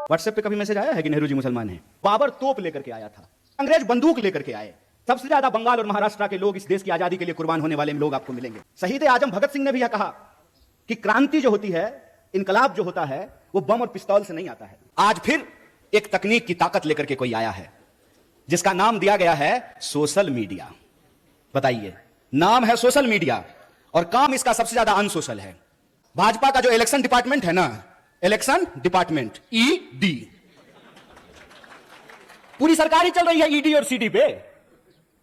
WhatsApp पे कभी message आया है कि नेहरू जी मुसलमान हैं? बाबर तोप लेकर के आया था, अंग्रेज बंदूक लेकर के आए। सबसे ज्यादा बंगाल और महाराष्ट्र के लोग इस देश की आजादी के लिए कुर्बान होने वाले लोग आपको मिलेंगे। शहीद आजम भगत सिंह ने भी यह कहा कि क्रांति जो होती है, इनकलाब जो होता है, वो बम और पिस्तौल से नहीं आता है। आज फिर एक तकनीक की ताकत लेकर के कोई आया है जिसका नाम दिया गया है सोशल मीडिया। बताइए, नाम है सोशल मीडिया और काम इसका सबसे ज्यादा अनसोशल है। भाजपा का जो इलेक्शन डिपार्टमेंट है ना, इलेक्शन डिपार्टमेंट ईडी, पूरी सरकार ही चल रही है ईडी और सीडी पे।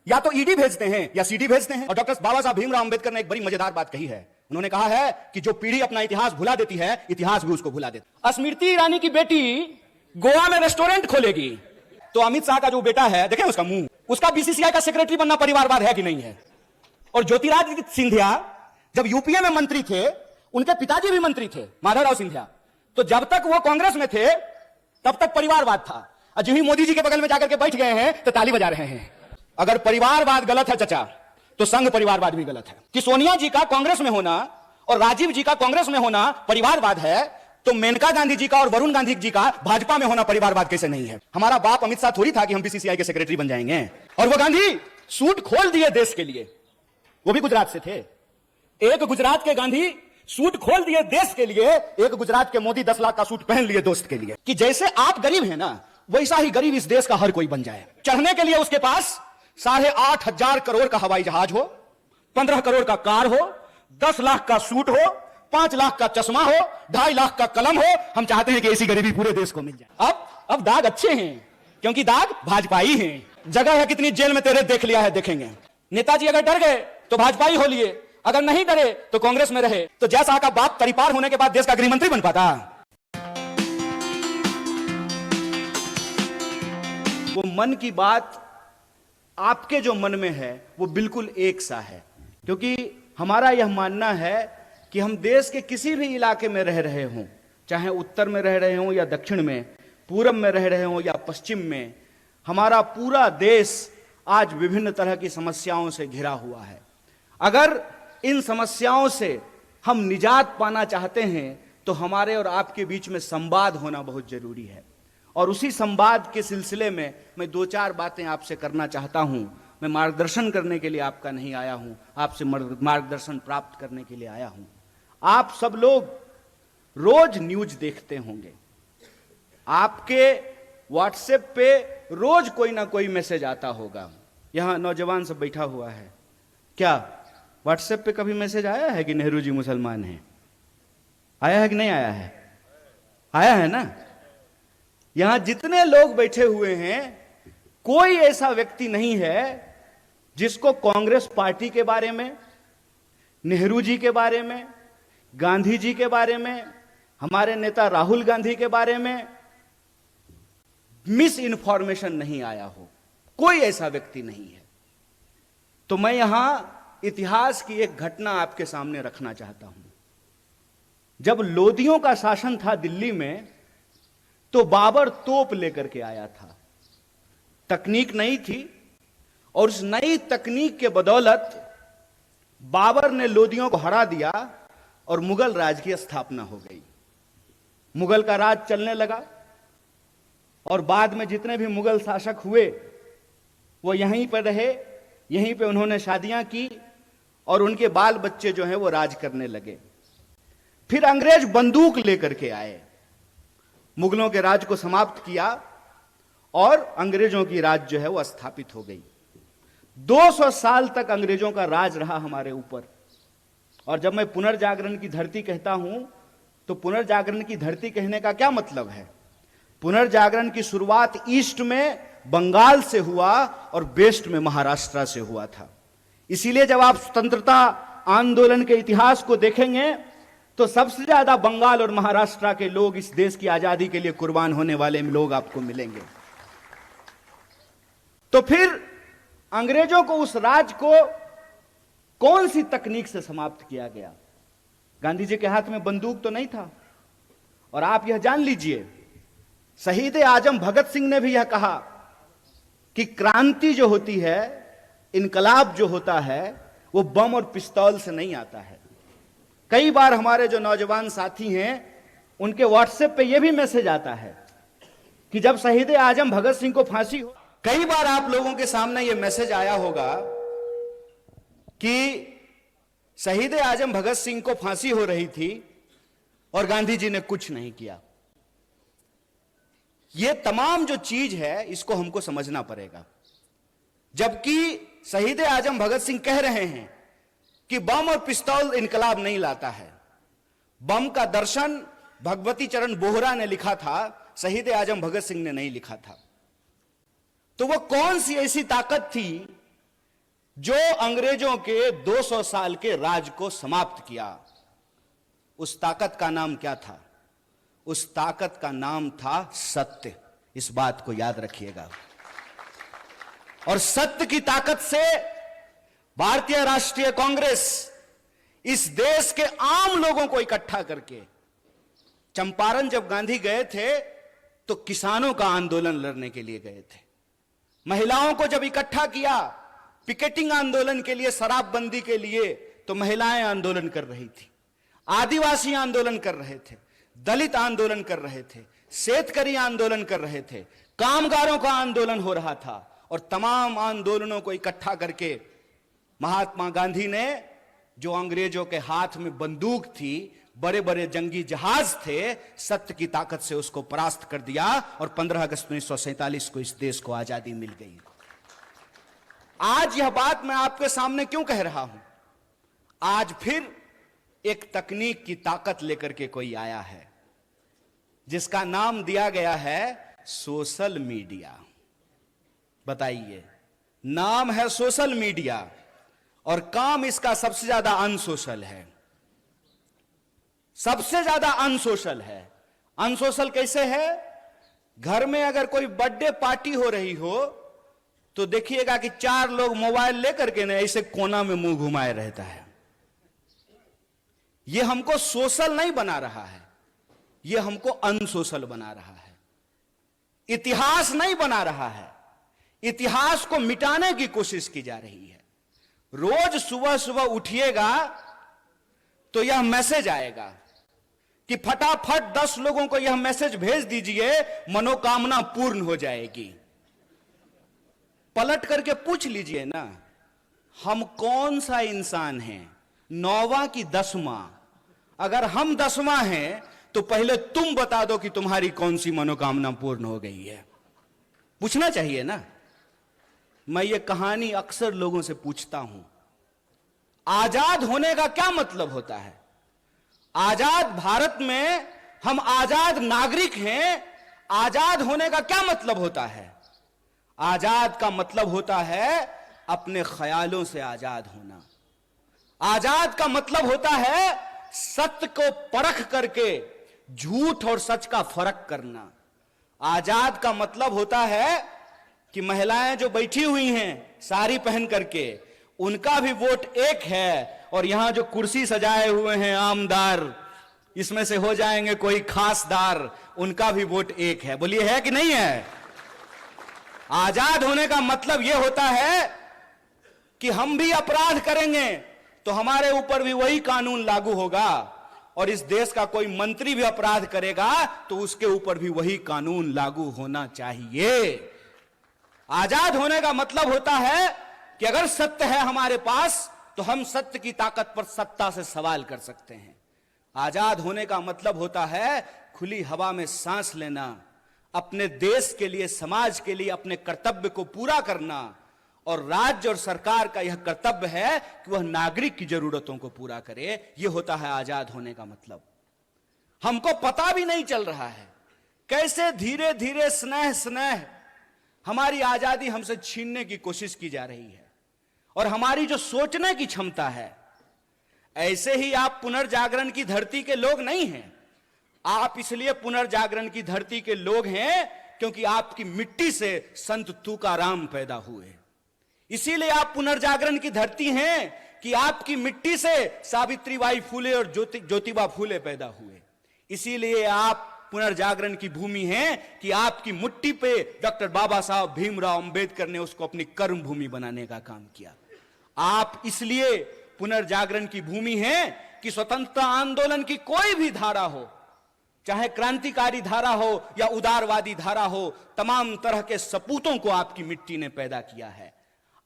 या तो ईडी भेजते हैं या सीडी भेजते हैं। और डॉक्टर बाबा साहब भीमराव अंबेडकर ने एक बड़ी मजेदार बात कही है। उन्होंने कहा है कि जो पीढ़ी अपना इतिहास भुला देती है, इतिहास भी उसको भुला देता। स्मृति ईरानी की बेटी गोवा में रेस्टोरेंट खोलेगी तो अमित शाह का जो बेटा है, देखें उसका मुंह, उसका बीसीसीआई का सेक्रेटरी बनना परिवारवाद है कि नहीं है? और ज्योतिरादित्य सिंधिया जब यूपीए में मंत्री थे, उनके पिताजी भी मंत्री थे, माधवराव सिंधिया, तो जब तक वो कांग्रेस में थे तब तक परिवारवाद था। और जो ही मोदी जी के बगल में जाकर के बैठ गए हैं तो ताली बजा रहे हैं। अगर परिवारवाद गलत है चचा, तो संघ परिवारवाद भी गलत है। कि सोनिया जी का कांग्रेस में होना और राजीव जी का कांग्रेस में होना परिवारवाद है, तो मेनका गांधी जी का और वरुण गांधी जी का भाजपा में होना परिवारवाद कैसे नहीं है? हमारा बाप अमित शाह थोड़ी था कि हम बीसीसीआई के सेक्रेटरी बन जाएंगे। और वो गांधी सूट खोल दिए देश के लिए, वो भी गुजरात से थे। एक गुजरात के गांधी सूट खोल दिए देश के लिए, एक गुजरात के मोदी 10 लाख का सूट पहन लिए दोस्त के लिए। कि जैसे आप गरीब हैं ना, वैसा ही गरीब इस देश का हर कोई बन जाए। चढ़ने के लिए उसके पास 8,500 करोड़ का हवाई जहाज हो, 15 करोड़ का कार हो, 10 लाख का सूट हो, 5 लाख का चश्मा हो, 2.5 लाख का कलम हो। हम चाहते हैं कि ऐसी गरीबी पूरे देश को मिल जाए। अब दाग अच्छे हैं क्योंकि दाग भाजपाई हैं। जगह है कितनी जेल में तेरे देख लिया है, देखेंगे। नेताजी अगर डर गए तो भाजपाई हो लिए, अगर नहीं डरे तो कांग्रेस में रहे। तो जयशाह का बाप तरीपार होने के बाद देश का गृहमंत्री बन पाता? वो मन की बात आपके जो मन में है वो बिल्कुल एक सा है। क्योंकि हमारा यह मानना है कि हम देश के किसी भी इलाके में रह रहे हों, चाहे उत्तर में रह रहे हों या दक्षिण में, पूरब में रह रहे हों या पश्चिम में, हमारा पूरा देश आज विभिन्न तरह की समस्याओं से घिरा हुआ है। अगर इन समस्याओं से हम निजात पाना चाहते हैं तो हमारे और आपके बीच में संवाद होना बहुत जरूरी है। और उसी संवाद के सिलसिले में मैं 2-4 बातें आपसे करना चाहता हूं। मैं मार्गदर्शन करने के लिए आपका नहीं आया हूं, आपसे मार्गदर्शन प्राप्त करने के लिए आया हूं। आप सब लोग रोज न्यूज देखते होंगे, आपके व्हाट्सएप पे रोज कोई ना कोई मैसेज आता होगा। यहां नौजवान सब बैठा हुआ है, क्या व्हाट्सएप पे कभी मैसेज आया है कि नेहरू जी मुसलमान हैं? आया है कि नहीं आया है? आया है ना। यहां जितने लोग बैठे हुए हैं, कोई ऐसा व्यक्ति नहीं है जिसको कांग्रेस पार्टी के बारे में, नेहरू जी के बारे में, गांधी जी के बारे में, हमारे नेता राहुल गांधी के बारे में मिस इन्फॉर्मेशन नहीं आया हो। कोई ऐसा व्यक्ति नहीं है। तो मैं यहां इतिहास की एक घटना आपके सामने रखना चाहता हूं। जब लोदियों का शासन था दिल्ली में, तो बाबर तोप लेकर के आया था। तकनीक नई थी और उस नई तकनीक के बदौलत बाबर ने लोदियों को हरा दिया और मुगल राज की स्थापना हो गई। मुगल का राज चलने लगा और बाद में जितने भी मुगल शासक हुए वो यहीं पर रहे, यहीं पे उन्होंने शादियां की और उनके बाल बच्चे जो हैं वो राज करने लगे। फिर अंग्रेज बंदूक लेकर के आए, मुगलों के राज को समाप्त किया और अंग्रेजों की राज जो है वो स्थापित हो गई। 200 साल तक अंग्रेजों का राज रहा हमारे ऊपर। और जब मैं पुनर्जागरण की धरती कहता हूं तो पुनर्जागरण की धरती कहने का क्या मतलब है? पुनर्जागरण की शुरुआत ईस्ट में बंगाल से हुआ और वेस्ट में महाराष्ट्र से हुआ था। इसीलिए जब आप स्वतंत्रता आंदोलन के इतिहास को देखेंगे तो सबसे ज्यादा बंगाल और महाराष्ट्र के लोग इस देश की आजादी के लिए कुर्बान होने वाले लोग आपको मिलेंगे। तो फिर अंग्रेजों को, उस राज को कौन सी तकनीक से समाप्त किया गया? गांधी जी के हाथ में बंदूक तो नहीं था। और आप यह जान लीजिए, शहीद आजम भगत सिंह ने भी यह कहा कि क्रांति जो होती है, इनकलाब जो होता है, वो बम और पिस्तौल से नहीं आता है। कई बार हमारे जो नौजवान साथी हैं उनके व्हाट्सएप पे ये भी मैसेज आता है कि जब शहीद आजम भगत सिंह को फांसी हो, कई बार आप लोगों के सामने यह मैसेज आया होगा कि शहीद आजम भगत सिंह को फांसी हो रही थी और गांधी जी ने कुछ नहीं किया। यह तमाम जो चीज है इसको हमको समझना पड़ेगा। जबकि शहीद आजम भगत सिंह कह रहे हैं कि बम और पिस्तौल इनकलाब नहीं लाता है। बम का दर्शन भगवती चरण बोहरा ने लिखा था, शहीद आजम भगत सिंह ने नहीं लिखा था। तो वह कौन सी ऐसी ताकत थी जो अंग्रेजों के 200 साल के राज को समाप्त किया? उस ताकत का नाम क्या था? उस ताकत का नाम था सत्य। इस बात को याद रखिएगा। और सत्य की ताकत से भारतीय राष्ट्रीय कांग्रेस इस देश के आम लोगों को इकट्ठा करके, चंपारण जब गांधी गए थे तो किसानों का आंदोलन लड़ने के लिए गए थे। महिलाओं को जब इकट्ठा किया पिकेटिंग आंदोलन के लिए, शराबबंदी के लिए, तो महिलाएं आंदोलन कर रही थी, आदिवासी आंदोलन कर रहे थे, दलित आंदोलन कर रहे थे, शेतकरी आंदोलन कर रहे थे, कामगारों का आंदोलन हो रहा था। और तमाम आंदोलनों को इकट्ठा करके महात्मा गांधी ने, जो अंग्रेजों के हाथ में बंदूक थी, बड़े बड़े जंगी जहाज थे, सत्य की ताकत से उसको परास्त कर दिया और 15 अगस्त 1947 को इस देश को आजादी मिल गई। आज यह बात मैं आपके सामने क्यों कह रहा हूं? आज फिर एक तकनीक की ताकत लेकर के कोई आया है जिसका नाम दिया गया है सोशल मीडिया। बताइए, नाम है सोशल मीडिया और काम इसका सबसे ज्यादा अनसोशल है। सबसे ज्यादा अनसोशल है। अनसोशल कैसे है? घर में अगर कोई बर्थडे पार्टी हो रही हो तो देखिएगा कि 4 लोग मोबाइल लेकर के ना ऐसे कोना में मुंह घुमाए रहता है। यह हमको सोशल नहीं बना रहा है, यह हमको अनसोशल बना रहा है। इतिहास नहीं बना रहा है, इतिहास को मिटाने की कोशिश की जा रही है। रोज सुबह सुबह उठिएगा तो यह मैसेज आएगा कि फटाफट 10 लोगों को यह मैसेज भेज दीजिए, मनोकामना पूर्ण हो जाएगी। पलट करके पूछ लीजिए ना, हम कौन सा इंसान हैं, 9वां की 10वां? अगर हम 10वां हैं तो पहले तुम बता दो कि तुम्हारी कौन सी मनोकामना पूर्ण हो गई है। पूछना चाहिए ना। मैं ये कहानी अक्सर लोगों से पूछता हूं, आजाद होने का क्या मतलब होता है? आजाद भारत में हम आजाद नागरिक हैं। आजाद होने का क्या मतलब होता है? आजाद का मतलब होता है अपने ख्यालों से आजाद होना। आजाद का मतलब होता है सत्य को परख करके झूठ और सच का फर्क करना। आजाद का मतलब होता है कि महिलाएं जो बैठी हुई हैं साड़ी पहन करके, उनका भी वोट एक है। और यहां जो कुर्सी सजाए हुए हैं आमदार, इसमें से हो जाएंगे कोई खासदार, उनका भी वोट एक है। बोलिए, है कि नहीं है? आजाद होने का मतलब यह होता है कि हम भी अपराध करेंगे तो हमारे ऊपर भी वही कानून लागू होगा, और इस देश का कोई मंत्री भी अपराध करेगा तो उसके ऊपर भी वही कानून लागू होना चाहिए। आजाद होने का मतलब होता है कि अगर सत्य है हमारे पास तो हम सत्य की ताकत पर सत्ता से सवाल कर सकते हैं। आजाद होने का मतलब होता है खुली हवा में सांस लेना, अपने देश के लिए, समाज के लिए अपने कर्तव्य को पूरा करना। और राज्य और सरकार का यह कर्तव्य है कि वह नागरिक की जरूरतों को पूरा करे। यह होता है आजाद होने का मतलब। हमको पता भी नहीं चल रहा है कैसे धीरे धीरे स्नेह स्नेह हमारी आजादी हमसे छीनने की कोशिश की जा रही है। और हमारी जो सोचने की क्षमता है, ऐसे ही आप पुनर्जागरण की धरती के लोग नहीं हैं। आप इसलिए पुनर्जागरण की धरती के लोग हैं क्योंकि आपकी मिट्टी से संत तुकाराम पैदा हुए। इसीलिए आप पुनर्जागरण की धरती हैं कि आपकी मिट्टी से सावित्रीबाई फूले और ज्योतिबा फूले पैदा हुए। इसीलिए आप पुनर्जागरण की भूमि हैं कि आपकी मिट्टी पे डॉक्टर बाबा साहब भीमराव अंबेडकर ने उसको अपनी कर्म भूमि बनाने का काम किया। आप इसलिए पुनर्जागरण की भूमि हैं कि स्वतंत्रता आंदोलन की कोई भी धारा हो, चाहे क्रांतिकारी धारा हो या उदारवादी धारा हो, तमाम तरह के सपूतों को आपकी मिट्टी ने पैदा किया है।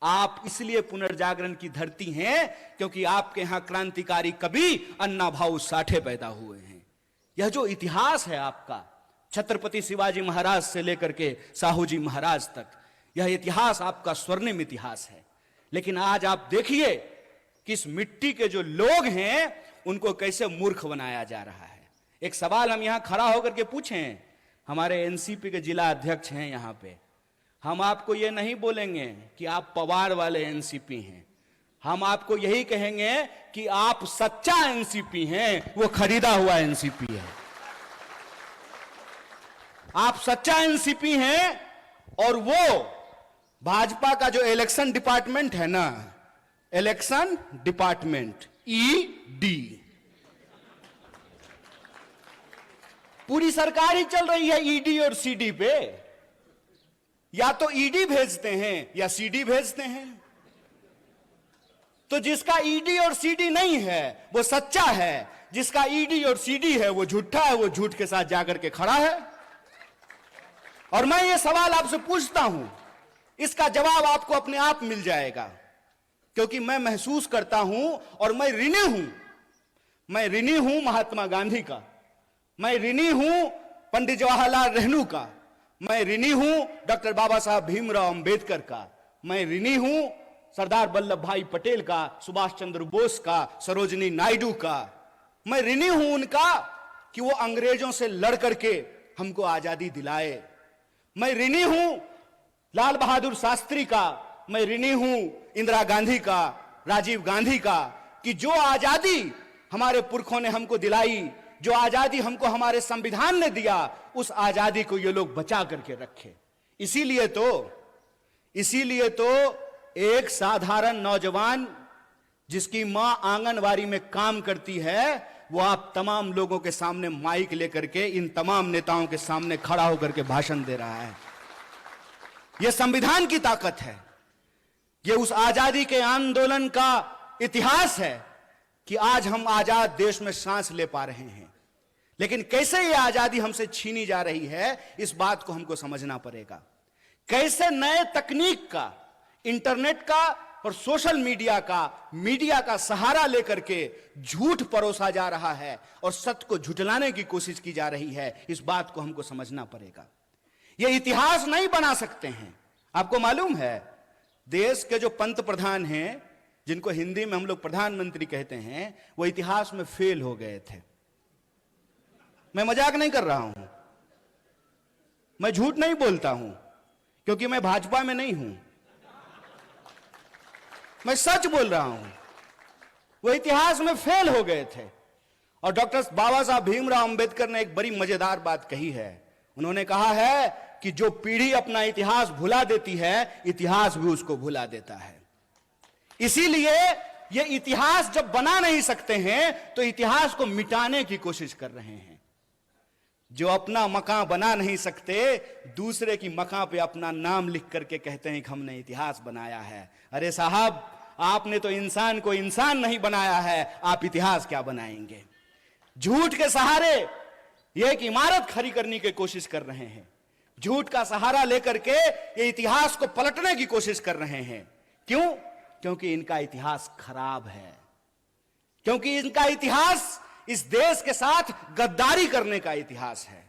आप इसलिए पुनर्जागरण की धरती हैं क्योंकि आपके यहां क्रांतिकारी कवि अन्ना भाऊ साठे पैदा हुए हैं। यह जो इतिहास है आपका, छत्रपति शिवाजी महाराज से लेकर के साहू जी महाराज तक, यह इतिहास आपका स्वर्णिम इतिहास है। लेकिन आज आप देखिए कि इस मिट्टी के जो लोग हैं उनको कैसे मूर्ख बनाया जा रहा है। एक सवाल हम यहां खड़ा होकर के पूछें, हमारे एनसीपी के जिला अध्यक्ष हैं यहां पे, हम आपको यह नहीं बोलेंगे कि आप पवार वाले एनसीपी हैं, हम आपको यही कहेंगे कि आप सच्चा एनसीपी हैं, वो खरीदा हुआ एनसीपी है। आप सच्चा एनसीपी हैं और वो भाजपा का जो इलेक्शन डिपार्टमेंट है ना, इलेक्शन डिपार्टमेंट ईडी, पूरी सरकार ही चल रही है ईडी और सीडी पे। या तो ईडी भेजते हैं या सीडी भेजते हैं। तो जिसका ईडी और सीडी नहीं है वो सच्चा है, जिसका ईडी और सीडी है वो झूठा है, वो झूठ के साथ जाकर के खड़ा है। और मैं ये सवाल आपसे पूछता हूं, इसका जवाब आपको अपने आप मिल जाएगा, क्योंकि मैं महसूस करता हूं और मैं ऋणी हूं महात्मा गांधी का, मैं ऋणी हूं पंडित जवाहरलाल नेहरू का, मैं ऋणी हूं डॉक्टर बाबा साहब भीमराव अंबेडकर का, मैं ऋणी हूं सरदार वल्लभ भाई पटेल का, सुभाष चंद्र बोस का, सरोजिनी नायडू का। मैं ऋणी हूं उनका कि वो अंग्रेजों से लड़ करके हमको आजादी दिलाए। मैं ऋणी हूं लाल बहादुर शास्त्री का, मैं ऋणी हूं इंदिरा गांधी का, राजीव गांधी का, कि जो आजादी हमारे पुरखों ने हमको दिलाई, जो आजादी हमको हमारे संविधान ने दिया, उस आजादी को ये लोग बचा करके रखे। इसीलिए तो एक साधारण नौजवान जिसकी मां आंगनवाड़ी में काम करती है, वो आप तमाम लोगों के सामने माइक लेकर के इन तमाम नेताओं के सामने खड़ा होकर के भाषण दे रहा है। यह संविधान की ताकत है, यह उस आजादी के आंदोलन का इतिहास है कि आज हम आजाद देश में सांस ले पा रहे हैं। लेकिन कैसे यह आजादी हमसे छीनी जा रही है, इस बात को हमको समझना पड़ेगा। कैसे नए तकनीक का, इंटरनेट का और सोशल मीडिया का सहारा लेकर के झूठ परोसा जा रहा है और सत्य को झुठलाने की कोशिश की जा रही है, इस बात को हमको समझना पड़ेगा। यह इतिहास नहीं बना सकते हैं। आपको मालूम है, देश के जो पंत प्रधान हैं, जिनको हिंदी में हम लोग प्रधानमंत्री कहते हैं, वो इतिहास में फेल हो गए थे। मैं मजाक नहीं कर रहा हूं, मैं झूठ नहीं बोलता हूं, क्योंकि मैं भाजपा में नहीं हूं, मैं सच बोल रहा हूं। वो इतिहास में फेल हो गए थे। और डॉक्टर बाबा साहब भीमराव अंबेडकर ने एक बड़ी मजेदार बात कही है। उन्होंने कहा है कि जो पीढ़ी अपना इतिहास भुला देती है, इतिहास भी उसको भुला देता है। इसीलिए ये इतिहास जब बना नहीं सकते हैं तो इतिहास को मिटाने की कोशिश कर रहे हैं। जो अपना मकान बना नहीं सकते, दूसरे की मकान पे अपना नाम लिख करके कहते हैं कि हमने इतिहास बनाया है। अरे साहब, आपने तो इंसान को इंसान नहीं बनाया है, आप इतिहास क्या बनाएंगे? झूठ के सहारे ये एक इमारत खड़ी करने की कोशिश कर रहे हैं। झूठ का सहारा लेकर के ये इतिहास को पलटने की कोशिश कर रहे हैं। क्यों? क्योंकि इनका इतिहास खराब है, क्योंकि इनका इतिहास इस देश के साथ गद्दारी करने का इतिहास है।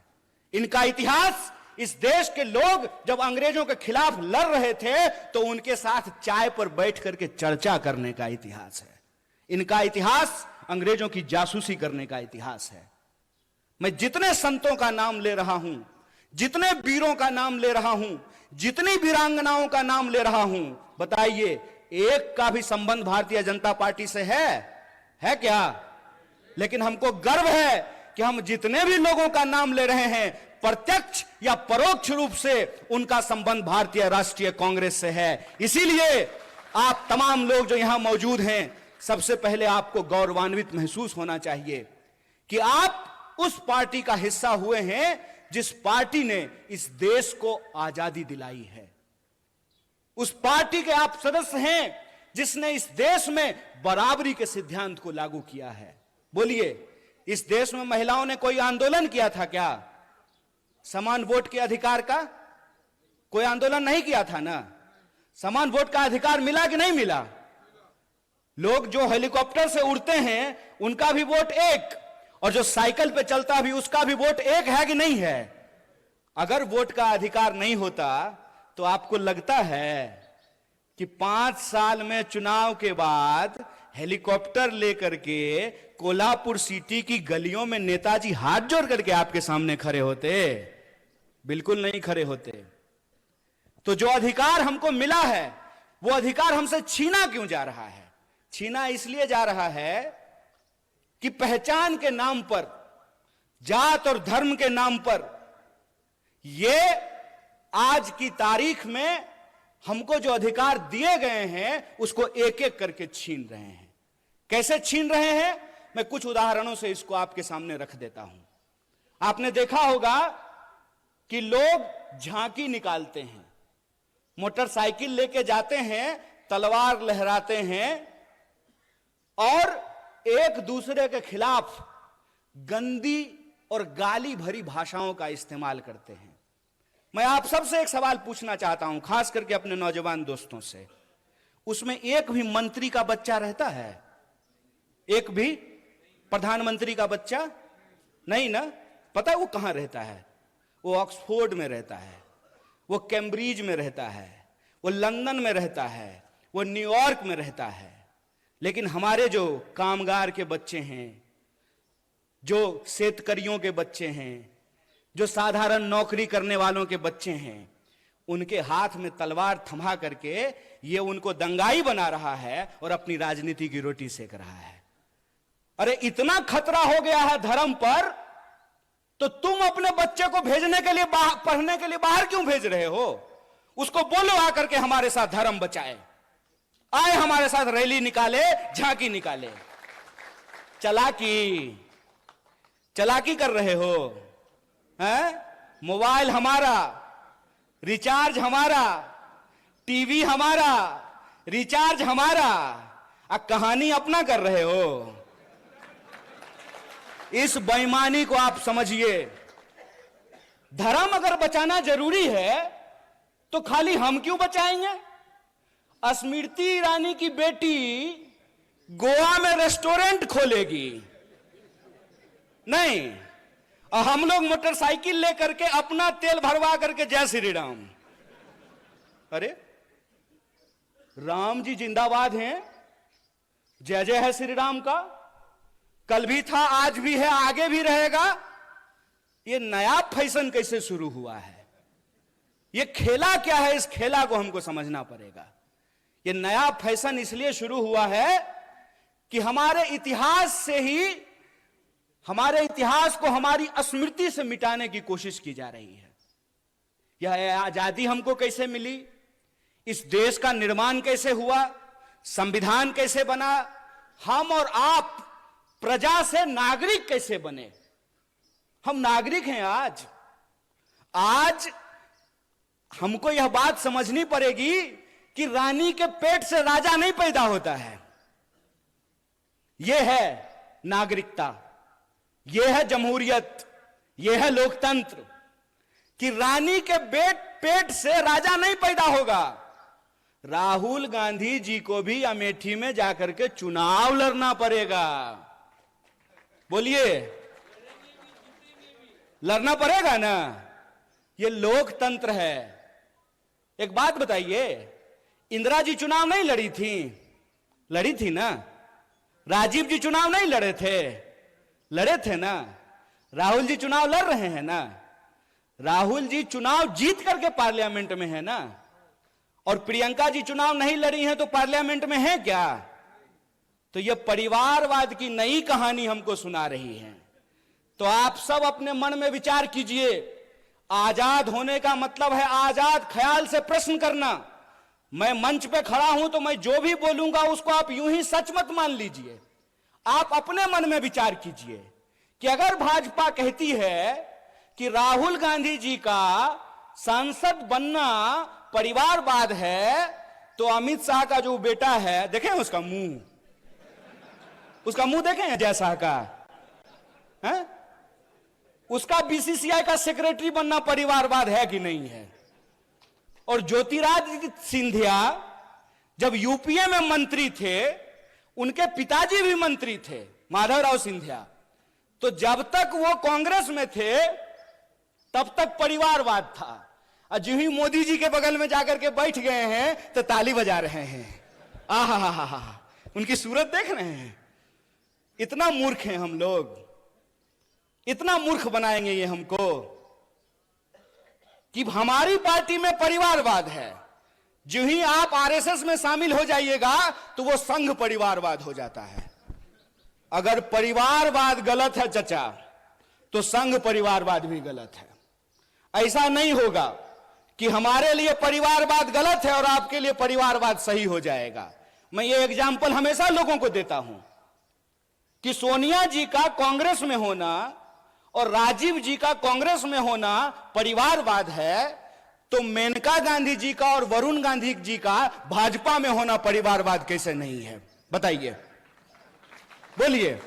इनका इतिहास इस देश के लोग जब अंग्रेजों के खिलाफ लड़ रहे थे तो उनके साथ चाय पर बैठ करके चर्चा करने का इतिहास है। इनका इतिहास अंग्रेजों की जासूसी करने का इतिहास है। मैं जितने संतों का नाम ले रहा हूं, जितने वीरों का नाम ले रहा हूं, जितनी वीरांगनाओं का नाम ले रहा हूं, बताइए एक का भी संबंध भारतीय जनता पार्टी से है क्या? लेकिन हमको गर्व है कि हम जितने भी लोगों का नाम ले रहे हैं, प्रत्यक्ष या परोक्ष रूप से उनका संबंध भारतीय राष्ट्रीय कांग्रेस से है। इसीलिए आप तमाम लोग जो यहां मौजूद हैं, सबसे पहले आपको गौरवान्वित महसूस होना चाहिए कि आप उस पार्टी का हिस्सा हुए हैं जिस पार्टी ने इस देश को आजादी दिलाई है। उस पार्टी के आप सदस्य हैं जिसने इस देश में बराबरी के सिद्धांत को लागू किया है। बोलिए, इस देश में महिलाओं ने कोई आंदोलन किया था क्या समान वोट के अधिकार का? कोई आंदोलन नहीं किया था ना। समान वोट का अधिकार मिला कि नहीं मिला? लोग जो हेलीकॉप्टर से उड़ते हैं उनका भी वोट एक, और जो साइकिल पे चलता भी उसका भी वोट एक है कि नहीं है? अगर वोट का अधिकार नहीं होता तो आपको लगता है कि 5 साल में चुनाव के बाद हेलीकॉप्टर लेकर के कोल्हापुर सिटी की गलियों में नेताजी हाथ जोड़ करके आपके सामने खड़े होते? बिल्कुल नहीं खड़े होते। तो जो अधिकार हमको मिला है वो अधिकार हमसे छीना क्यों जा रहा है? छीना इसलिए जा रहा है कि पहचान के नाम पर, जात और धर्म के नाम पर ये आज की तारीख में हमको जो अधिकार दिए गए हैं उसको एक एक करके छीन रहे हैं। कैसे छीन रहे हैं मैं कुछ उदाहरणों से इसको आपके सामने रख देता हूं। आपने देखा होगा कि लोग झांकी निकालते हैं, मोटरसाइकिल लेके जाते हैं, तलवार लहराते हैं और एक दूसरे के खिलाफ गंदी और गाली भरी भाषाओं का इस्तेमाल करते हैं। मैं आप सबसे एक सवाल पूछना चाहता हूं, खास करके अपने नौजवान दोस्तों से। उसमें एक भी मंत्री का बच्चा रहता है? एक भी प्रधानमंत्री का बच्चा नहीं ना। पता है वो कहां रहता है? वो ऑक्सफोर्ड में रहता है, वो कैम्ब्रिज में रहता है, वो लंदन में रहता है, वो न्यूयॉर्क में रहता है। लेकिन हमारे जो कामगार के बच्चे हैं, जो शेतकरियों के बच्चे हैं, जो साधारण नौकरी करने वालों के बच्चे हैं, उनके हाथ में तलवार थमा करके ये उनको दंगाई बना रहा है और अपनी राजनीति की रोटी सेक रहा है। अरे इतना खतरा हो गया है धर्म पर, तो तुम अपने बच्चे को भेजने के लिए पढ़ने के लिए बाहर क्यों भेज रहे हो? उसको बोलो आकर के हमारे साथ धर्म बचाए, आए हमारे साथ रैली निकाले, झांकी निकाले। चलाकी कर रहे हो हैं? मोबाइल हमारा, रिचार्ज हमारा, टीवी हमारा, रिचार्ज हमारा, अब कहानी अपना कर रहे हो। इस बेईमानी को आप समझिए। धर्म अगर बचाना जरूरी है तो खाली हम क्यों बचाएंगे? स्मृति ईरानी की बेटी गोवा में रेस्टोरेंट खोलेगी नहीं, और हम लोग मोटरसाइकिल लेकर के अपना तेल भरवा करके जय श्री राम। अरे राम जी जिंदाबाद हैं, जय जय है श्री राम का। कल भी था, आज भी है, आगे भी रहेगा। ये नया फैशन कैसे शुरू हुआ है? ये खेला क्या है? इस खेला को हमको समझना पड़ेगा। ये नया फैशन इसलिए शुरू हुआ है कि हमारे इतिहास से ही, हमारे इतिहास को हमारी स्मृति से मिटाने की कोशिश की जा रही है। यह आजादी हमको कैसे मिली? इस देश का निर्माण कैसे हुआ? संविधान कैसे बना? हम और आप प्रजा से नागरिक कैसे बने? हम नागरिक हैं आज हमको यह बात समझनी पड़ेगी कि रानी के पेट से राजा नहीं पैदा होता है। यह है नागरिकता, यह है जमहूरियत, यह है लोकतंत्र, कि रानी के पेट से राजा नहीं पैदा होगा। राहुल गांधी जी को भी अमेठी में जाकर के चुनाव लड़ना पड़ेगा। बोलिए, लड़ना पड़ेगा ना? ये लोकतंत्र है। एक बात बताइए, इंदिरा जी चुनाव नहीं लड़ी थी? लड़ी थी ना। राजीव जी चुनाव नहीं लड़े थे? लड़े थे ना। राहुल जी चुनाव लड़ रहे हैं ना। राहुल जी चुनाव जीत करके पार्लियामेंट में है ना। और प्रियंका जी चुनाव नहीं लड़ी हैं तो पार्लियामेंट में है क्या? तो यह परिवारवाद की नई कहानी हमको सुना रही है। तो आप सब अपने मन में विचार कीजिए। आजाद होने का मतलब है आजाद ख्याल से प्रश्न करना। मैं मंच पे खड़ा हूं तो मैं जो भी बोलूंगा उसको आप यूं ही सच मत मान लीजिए। आप अपने मन में विचार कीजिए कि अगर भाजपा कहती है कि राहुल गांधी जी का सांसद बनना परिवारवाद है, तो अमित शाह का जो बेटा है, देखें उसका मुंह देखें अजय शाह का, हैं? उसका बीसीसीआई का सेक्रेटरी बनना परिवारवाद है कि नहीं है? और ज्योतिरादित्य सिंधिया जब यूपीए में मंत्री थे, उनके पिताजी भी मंत्री थे, माधवराव सिंधिया, तो जब तक वो कांग्रेस में थे तब तक परिवारवाद था। और जो ही मोदी जी के बगल में जाकर के बैठ गए हैं तो ताली बजा रहे हैं। आहा हा हा, उनकी सूरत देख रहे हैं। इतना मूर्ख हैं हम लोग, इतना मूर्ख बनाएंगे ये हमको कि हमारी पार्टी में परिवारवाद है। जो ही आप आरएसएस में शामिल हो जाइएगा तो वो संघ परिवारवाद हो जाता है। अगर परिवारवाद गलत है चचा, तो संघ परिवारवाद भी गलत है। ऐसा नहीं होगा कि हमारे लिए परिवारवाद गलत है और आपके लिए परिवारवाद सही हो जाएगा। मैं ये एग्जाम्पल हमेशा लोगों को देता हूं कि सोनिया जी का कांग्रेस में होना और राजीव जी का कांग्रेस में होना परिवारवाद है, तो मेनका गांधी जी का और वरुण गांधी जी का भाजपा में होना परिवारवाद कैसे नहीं है? बताइए, बोलिए।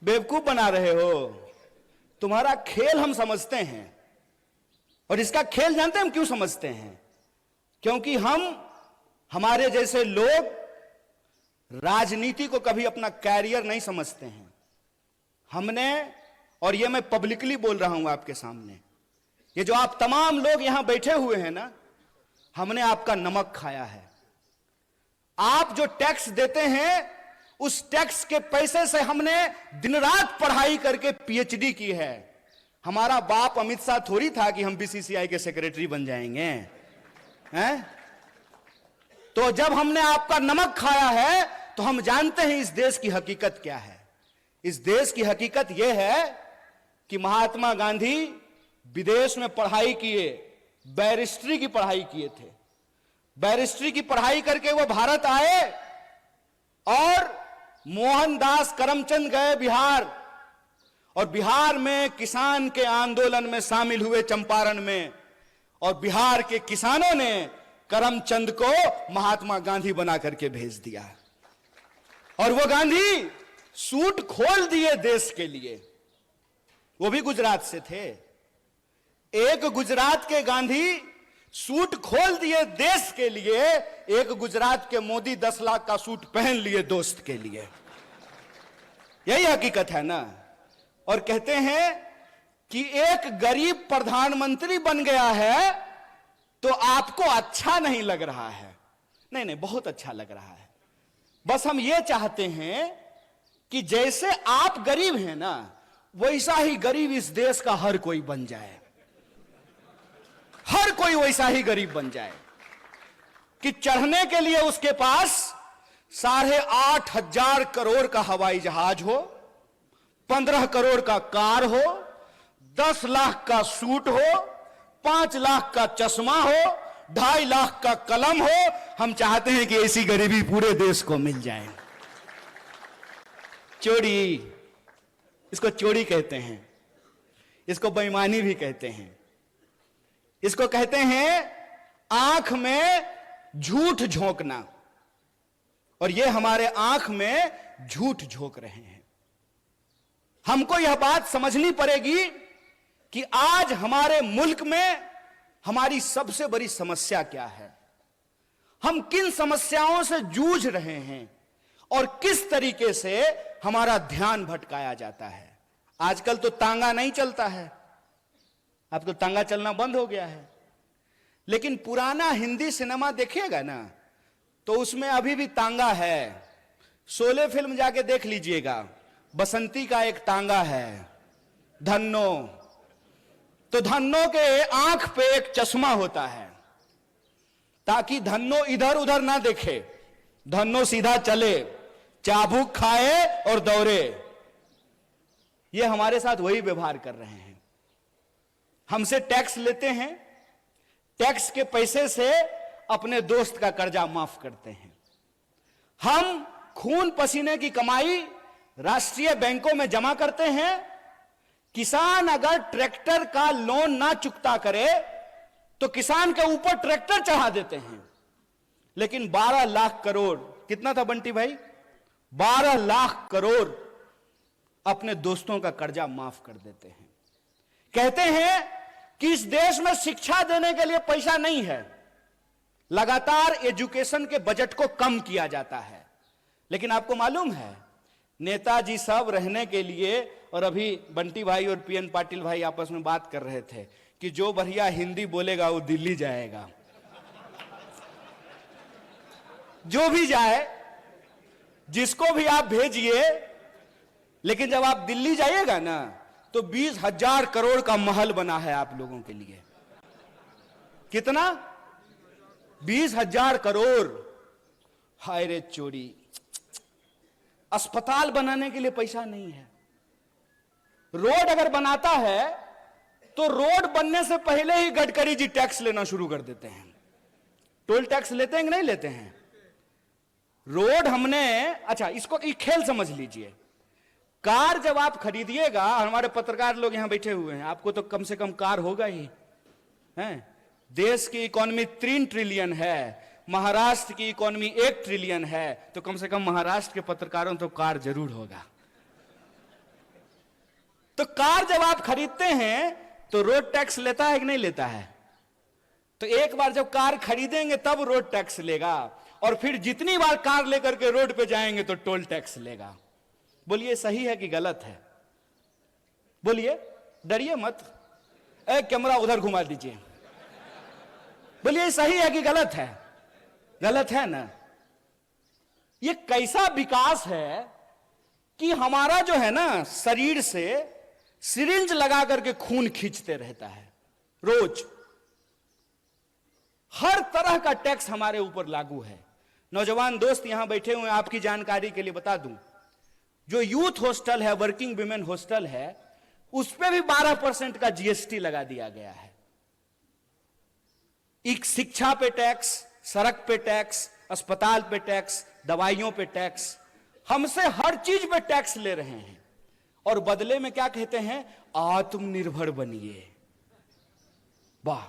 बेवकूफ बना रहे हो। तुम्हारा खेल हम समझते हैं, और इसका खेल जानते हैं हम क्यों समझते हैं? क्योंकि हमारे जैसे लोग राजनीति को कभी अपना कैरियर नहीं समझते हैं। हमने, और ये मैं पब्लिकली बोल रहा हूं आपके सामने, ये जो आप तमाम लोग यहां बैठे हुए हैं ना, हमने आपका नमक खाया है। आप जो टैक्स देते हैं, उस टैक्स के पैसे से हमने दिन रात पढ़ाई करके पीएचडी की है। हमारा बाप अमित शाह थोड़ी था कि हम बीसीसीआई के सेक्रेटरी बन जाएंगे, हैं? तो जब हमने आपका नमक खाया है तो हम जानते हैं इस देश की हकीकत क्या है। इस देश की हकीकत यह है कि महात्मा गांधी विदेश में पढ़ाई किए, बैरिस्ट्री की पढ़ाई किए थे। बैरिस्ट्री की पढ़ाई करके वो भारत आए और मोहनदास करमचंद गए बिहार, और बिहार में किसान के आंदोलन में शामिल हुए चंपारण में, और बिहार के किसानों ने करमचंद को महात्मा गांधी बना करके भेज दिया। और वो गांधी सूट खोल दिए देश के लिए। वो भी गुजरात से थे। एक गुजरात के गांधी सूट खोल दिए देश के लिए, एक गुजरात के मोदी 10 लाख का सूट पहन लिए दोस्त के लिए। यही हकीकत है ना। और कहते हैं कि एक गरीब प्रधानमंत्री बन गया है तो आपको अच्छा नहीं लग रहा है। नहीं नहीं, बहुत अच्छा लग रहा है। बस हम ये चाहते हैं कि जैसे आप गरीब हैं ना, वैसा ही गरीब इस देश का हर कोई बन जाए। हर कोई वैसा ही गरीब बन जाए कि चढ़ने के लिए उसके पास 8,500 करोड़ का हवाई जहाज हो, 15 करोड़ का कार हो, 10 लाख का सूट हो, 5 लाख का चश्मा हो, 2.5 लाख का कलम हो। हम चाहते हैं कि ऐसी गरीबी पूरे देश को मिल जाए। चोरी, इसको चोरी कहते हैं, इसको बेईमानी भी कहते हैं, इसको कहते हैं आंख में झूठ झोंकना। और ये हमारे आंख में झूठ झोंक रहे हैं। हमको यह बात समझनी पड़ेगी कि आज हमारे मुल्क में हमारी सबसे बड़ी समस्या क्या है, हम किन समस्याओं से जूझ रहे हैं और किस तरीके से हमारा ध्यान भटकाया जाता है। आजकल तो तांगा नहीं चलता है, अब तो तांगा चलना बंद हो गया है। लेकिन पुराना हिंदी सिनेमा देखिएगा ना, तो उसमें अभी भी तांगा है। शोले फिल्म जाके देख लीजिएगा, बसंती का एक तांगा है, धन्नो। तो धन्नो के आंख पे एक चश्मा होता है ताकि धन्नो इधर उधर ना देखे, धन्नो सीधा चले, चाबुक खाए और दौड़े। ये हमारे साथ वही व्यवहार कर रहे हैं। हमसे टैक्स लेते हैं, टैक्स के पैसे से अपने दोस्त का कर्जा माफ करते हैं। हम खून पसीने की कमाई राष्ट्रीय बैंकों में जमा करते हैं। किसान अगर ट्रैक्टर का लोन ना चुकता करे तो किसान के ऊपर ट्रैक्टर चढ़ा देते हैं। लेकिन 12 लाख करोड़, कितना था बंटी भाई, 12 लाख करोड़ अपने दोस्तों का कर्जा माफ कर देते हैं। कहते हैं कि इस देश में शिक्षा देने के लिए पैसा नहीं है, लगातार एजुकेशन के बजट को कम किया जाता है। लेकिन आपको मालूम है, नेताजी सब रहने के लिए, और अभी बंटी भाई और पीएन पाटिल भाई आपस में बात कर रहे थे कि जो बढ़िया हिंदी बोलेगा वो दिल्ली जाएगा। जो भी जाए, जिसको भी आप भेजिए, लेकिन जब आप दिल्ली जाइएगा ना तो 20,000 करोड़ का महल बना है आप लोगों के लिए। कितना? 20,000 करोड़। हाय रे चोरी, अस्पताल बनाने के लिए पैसा नहीं है। रोड अगर बनाता है तो रोड बनने से पहले ही गडकरी जी टैक्स लेना शुरू कर देते हैं। टोल टैक्स लेते हैं कि नहीं लेते हैं? रोड हमने, अच्छा इसको एक खेल समझ लीजिए। कार जब आप खरीदिएगा, हमारे पत्रकार लोग यहां बैठे हुए हैं, आपको तो कम से कम कार होगा ही है। देश की इकोनॉमी 3 ट्रिलियन है, महाराष्ट्र की इकोनॉमी 1 ट्रिलियन है, तो कम से कम महाराष्ट्र के पत्रकारों तो कार जरूर होगा। तो कार जब आप खरीदते हैं तो रोड टैक्स लेता है कि नहीं लेता है? तो एक बार जब कार खरीदेंगे तब रोड टैक्स लेगा, और फिर जितनी बार कार लेकर के रोड पे जाएंगे तो टोल टैक्स लेगा। बोलिए सही है कि गलत है? बोलिए, डरिए मत। कैमरा उधर घुमा दीजिए। बोलिए सही है कि गलत है? गलत है ना? ये कैसा विकास है कि हमारा जो है ना, शरीर से सिरिंज लगा करके खून खींचते रहता है रोज। हर तरह का टैक्स हमारे ऊपर लागू है। नौजवान दोस्त यहां बैठे हुए हैं, आपकी जानकारी के लिए बता दूं, जो यूथ हॉस्टल है, वर्किंग विमेन हॉस्टल है, उस पे भी 12% का जीएसटी लगा दिया गया है। एक शिक्षा पे टैक्स, सड़क पे टैक्स, अस्पताल पे टैक्स, दवाइयों पे टैक्स, हमसे हर चीज पे टैक्स ले रहे हैं। और बदले में क्या कहते हैं? आत्मनिर्भर बनिए। वाह,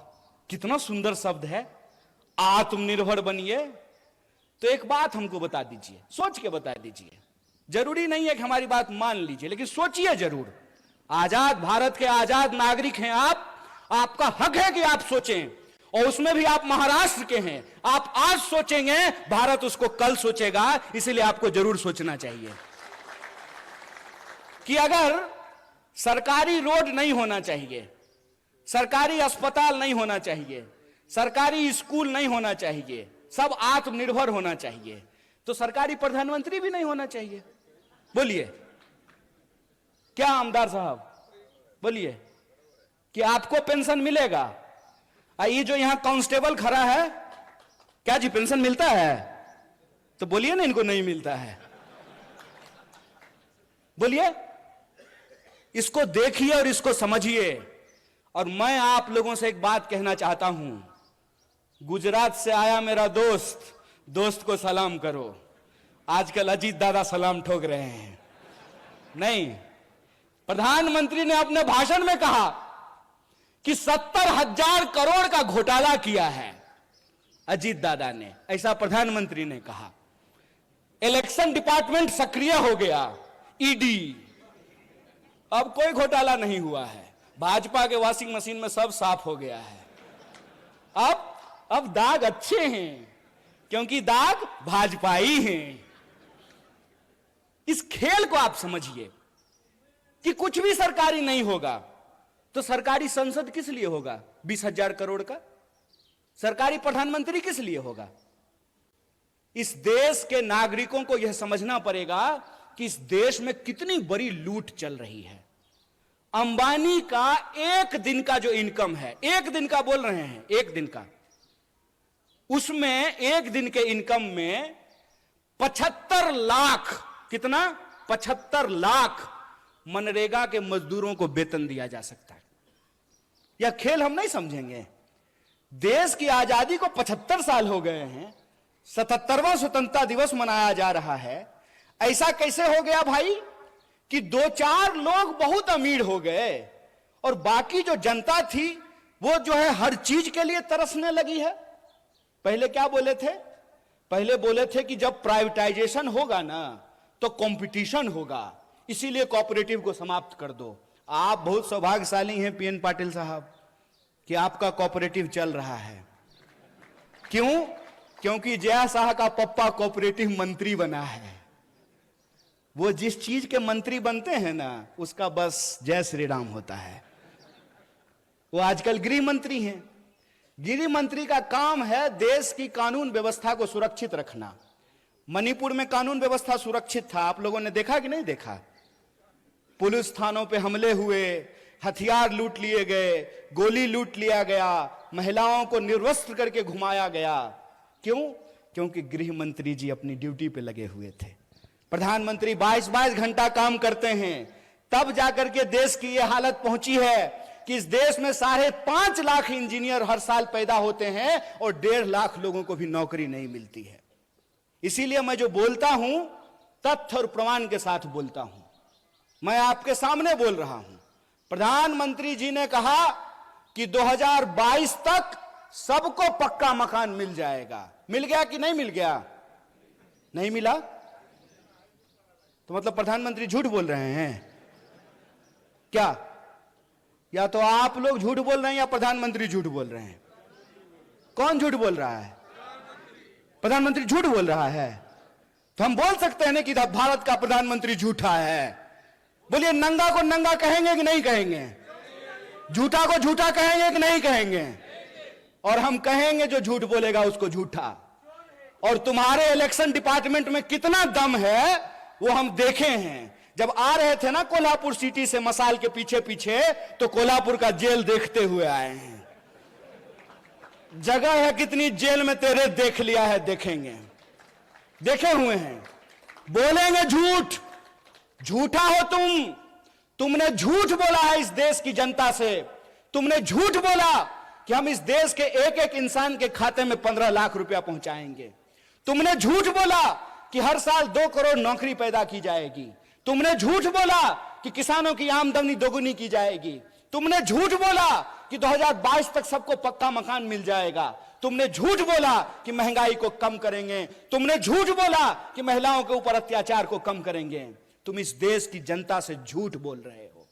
कितना सुंदर शब्द है, आत्मनिर्भर बनिए। तो एक बात हमको बता दीजिए, सोच के बता दीजिए। जरूरी नहीं है कि हमारी बात मान लीजिए, लेकिन सोचिए जरूर। आजाद भारत के आजाद नागरिक हैं आप, आपका हक है कि आप सोचें, और उसमें भी आप महाराष्ट्र के हैं। आप आज सोचेंगे, भारत उसको कल सोचेगा। इसलिए आपको जरूर सोचना चाहिए कि अगर सरकारी रोड नहीं होना चाहिए, सरकारी अस्पताल नहीं होना चाहिए, सरकारी स्कूल नहीं होना चाहिए, सब आत्मनिर्भर होना चाहिए, तो सरकारी प्रधानमंत्री भी नहीं होना चाहिए। बोलिए क्या आमदार साहब, बोलिए कि आपको पेंशन मिलेगा? ये जो यहां कांस्टेबल खड़ा है, क्या जी पेंशन मिलता है? तो बोलिए ना इनको नहीं मिलता है। बोलिए, इसको देखिए और इसको समझिए। और मैं आप लोगों से एक बात कहना चाहता हूं, गुजरात से आया मेरा दोस्त, दोस्त को सलाम करो। आजकल अजीत दादा सलाम ठोक रहे हैं। नहीं, प्रधानमंत्री ने अपने भाषण में कहा कि 70,000 करोड़ का घोटाला किया है अजीत दादा ने, ऐसा प्रधानमंत्री ने कहा। इलेक्शन डिपार्टमेंट सक्रिय हो गया, ईडी। अब कोई घोटाला नहीं हुआ है, भाजपा के वॉशिंग मशीन में सब साफ हो गया है। अब दाग अच्छे हैं, क्योंकि दाग भाजपाई हैं। इस खेल को आप समझिए कि कुछ भी सरकारी नहीं होगा तो सरकारी संसद किस लिए होगा 20,000 करोड़ का? सरकारी प्रधानमंत्री किस लिए होगा? इस देश के नागरिकों को यह समझना पड़ेगा कि इस देश में कितनी बड़ी लूट चल रही है। अंबानी का एक दिन का जो इनकम है, एक दिन का बोल रहे हैं, एक दिन का, उसमें एक दिन के इनकम में 75 लाख, कितना? 75 लाख मनरेगा के मजदूरों को वेतन दिया जा सकता है। यह खेल हम नहीं समझेंगे। देश की आजादी को 75 साल हो गए हैं, 77वां स्वतंत्रता दिवस मनाया जा रहा है। ऐसा कैसे हो गया भाई कि 2-4 लोग बहुत अमीर हो गए और बाकी जो जनता थी वो जो है हर चीज के लिए तरसने लगी है? पहले क्या बोले थे? पहले बोले थे कि जब प्राइवेटाइजेशन होगा ना तो कंपटीशन होगा, इसीलिए कोऑपरेटिव को समाप्त कर दो। आप बहुत सौभाग्यशाली हैं पीएन पाटिल साहब कि आपका कोऑपरेटिव चल रहा है। क्यों? क्योंकि जया शाह का पप्पा कोऑपरेटिव मंत्री बना है। वो जिस चीज के मंत्री बनते हैं ना, उसका बस जय श्री राम होता है। वो आजकल गृह मंत्री हैं। गृह मंत्री का काम है देश की कानून व्यवस्था को सुरक्षित रखना। मणिपुर में कानून व्यवस्था सुरक्षित था, आप लोगों ने देखा कि नहीं देखा? पुलिस थानों पे हमले हुए, हथियार लूट लिए गए, गोली लूट लिया गया, महिलाओं को निर्वस्त्र करके घुमाया गया। क्यों? क्योंकि गृह मंत्री जी अपनी ड्यूटी पे लगे हुए थे। प्रधानमंत्री 22-22 घंटा काम करते हैं, तब जाकर के देश की यह हालत पहुंची है कि इस देश में 5.5 लाख इंजीनियर हर साल पैदा होते हैं और 1.5 लाख लोगों को भी नौकरी नहीं मिलती है। इसीलिए मैं जो बोलता हूं तथ्य और प्रमाण के साथ बोलता हूं। मैं आपके सामने बोल रहा हूं। प्रधानमंत्री जी ने कहा कि 2022 तक सबको पक्का मकान मिल जाएगा। मिल गया कि नहीं मिल गया? नहीं मिला तो मतलब प्रधानमंत्री झूठ बोल रहे हैं क्या? या तो आप लोग झूठ बोल रहे हैं या प्रधानमंत्री झूठ बोल रहे हैं? कौन झूठ बोल रहा है? प्रधानमंत्री झूठ बोल रहा है। तो हम बोल सकते हैं ना कि भारत का प्रधानमंत्री झूठा है। बोलिए, नंगा को नंगा कहेंगे कि नहीं कहेंगे? झूठा को झूठा कहेंगे कि नहीं कहेंगे? और हम कहेंगे जो झूठ बोलेगा उसको झूठा। और तुम्हारे इलेक्शन डिपार्टमेंट में कितना दम है वो हम देखे हैं। जब आ रहे थे ना कोल्हापुर सिटी से मसाल के पीछे पीछे, तो कोल्हापुर का जेल देखते हुए आए हैं। जगह है कितनी जेल में तेरे, देख लिया है, देखेंगे, देखे हुए हैं। बोलेंगे झूठ। झूठा हो तुमने झूठ बोला है इस देश की जनता से। तुमने झूठ बोला कि हम इस देश के एक एक इंसान के खाते में 15 लाख रुपया पहुंचाएंगे। तुमने झूठ बोला कि हर साल 2 करोड़ नौकरी पैदा की जाएगी। तुमने झूठ बोला कि किसानों की आमदनी दोगुनी की जाएगी। तुमने झूठ बोला कि 2022 तक सबको पक्का मकान मिल जाएगा। तुमने झूठ बोला कि महंगाई को कम करेंगे। तुमने झूठ बोला कि महिलाओं के ऊपर अत्याचार को कम करेंगे। तुम इस देश की जनता से झूठ बोल रहे हो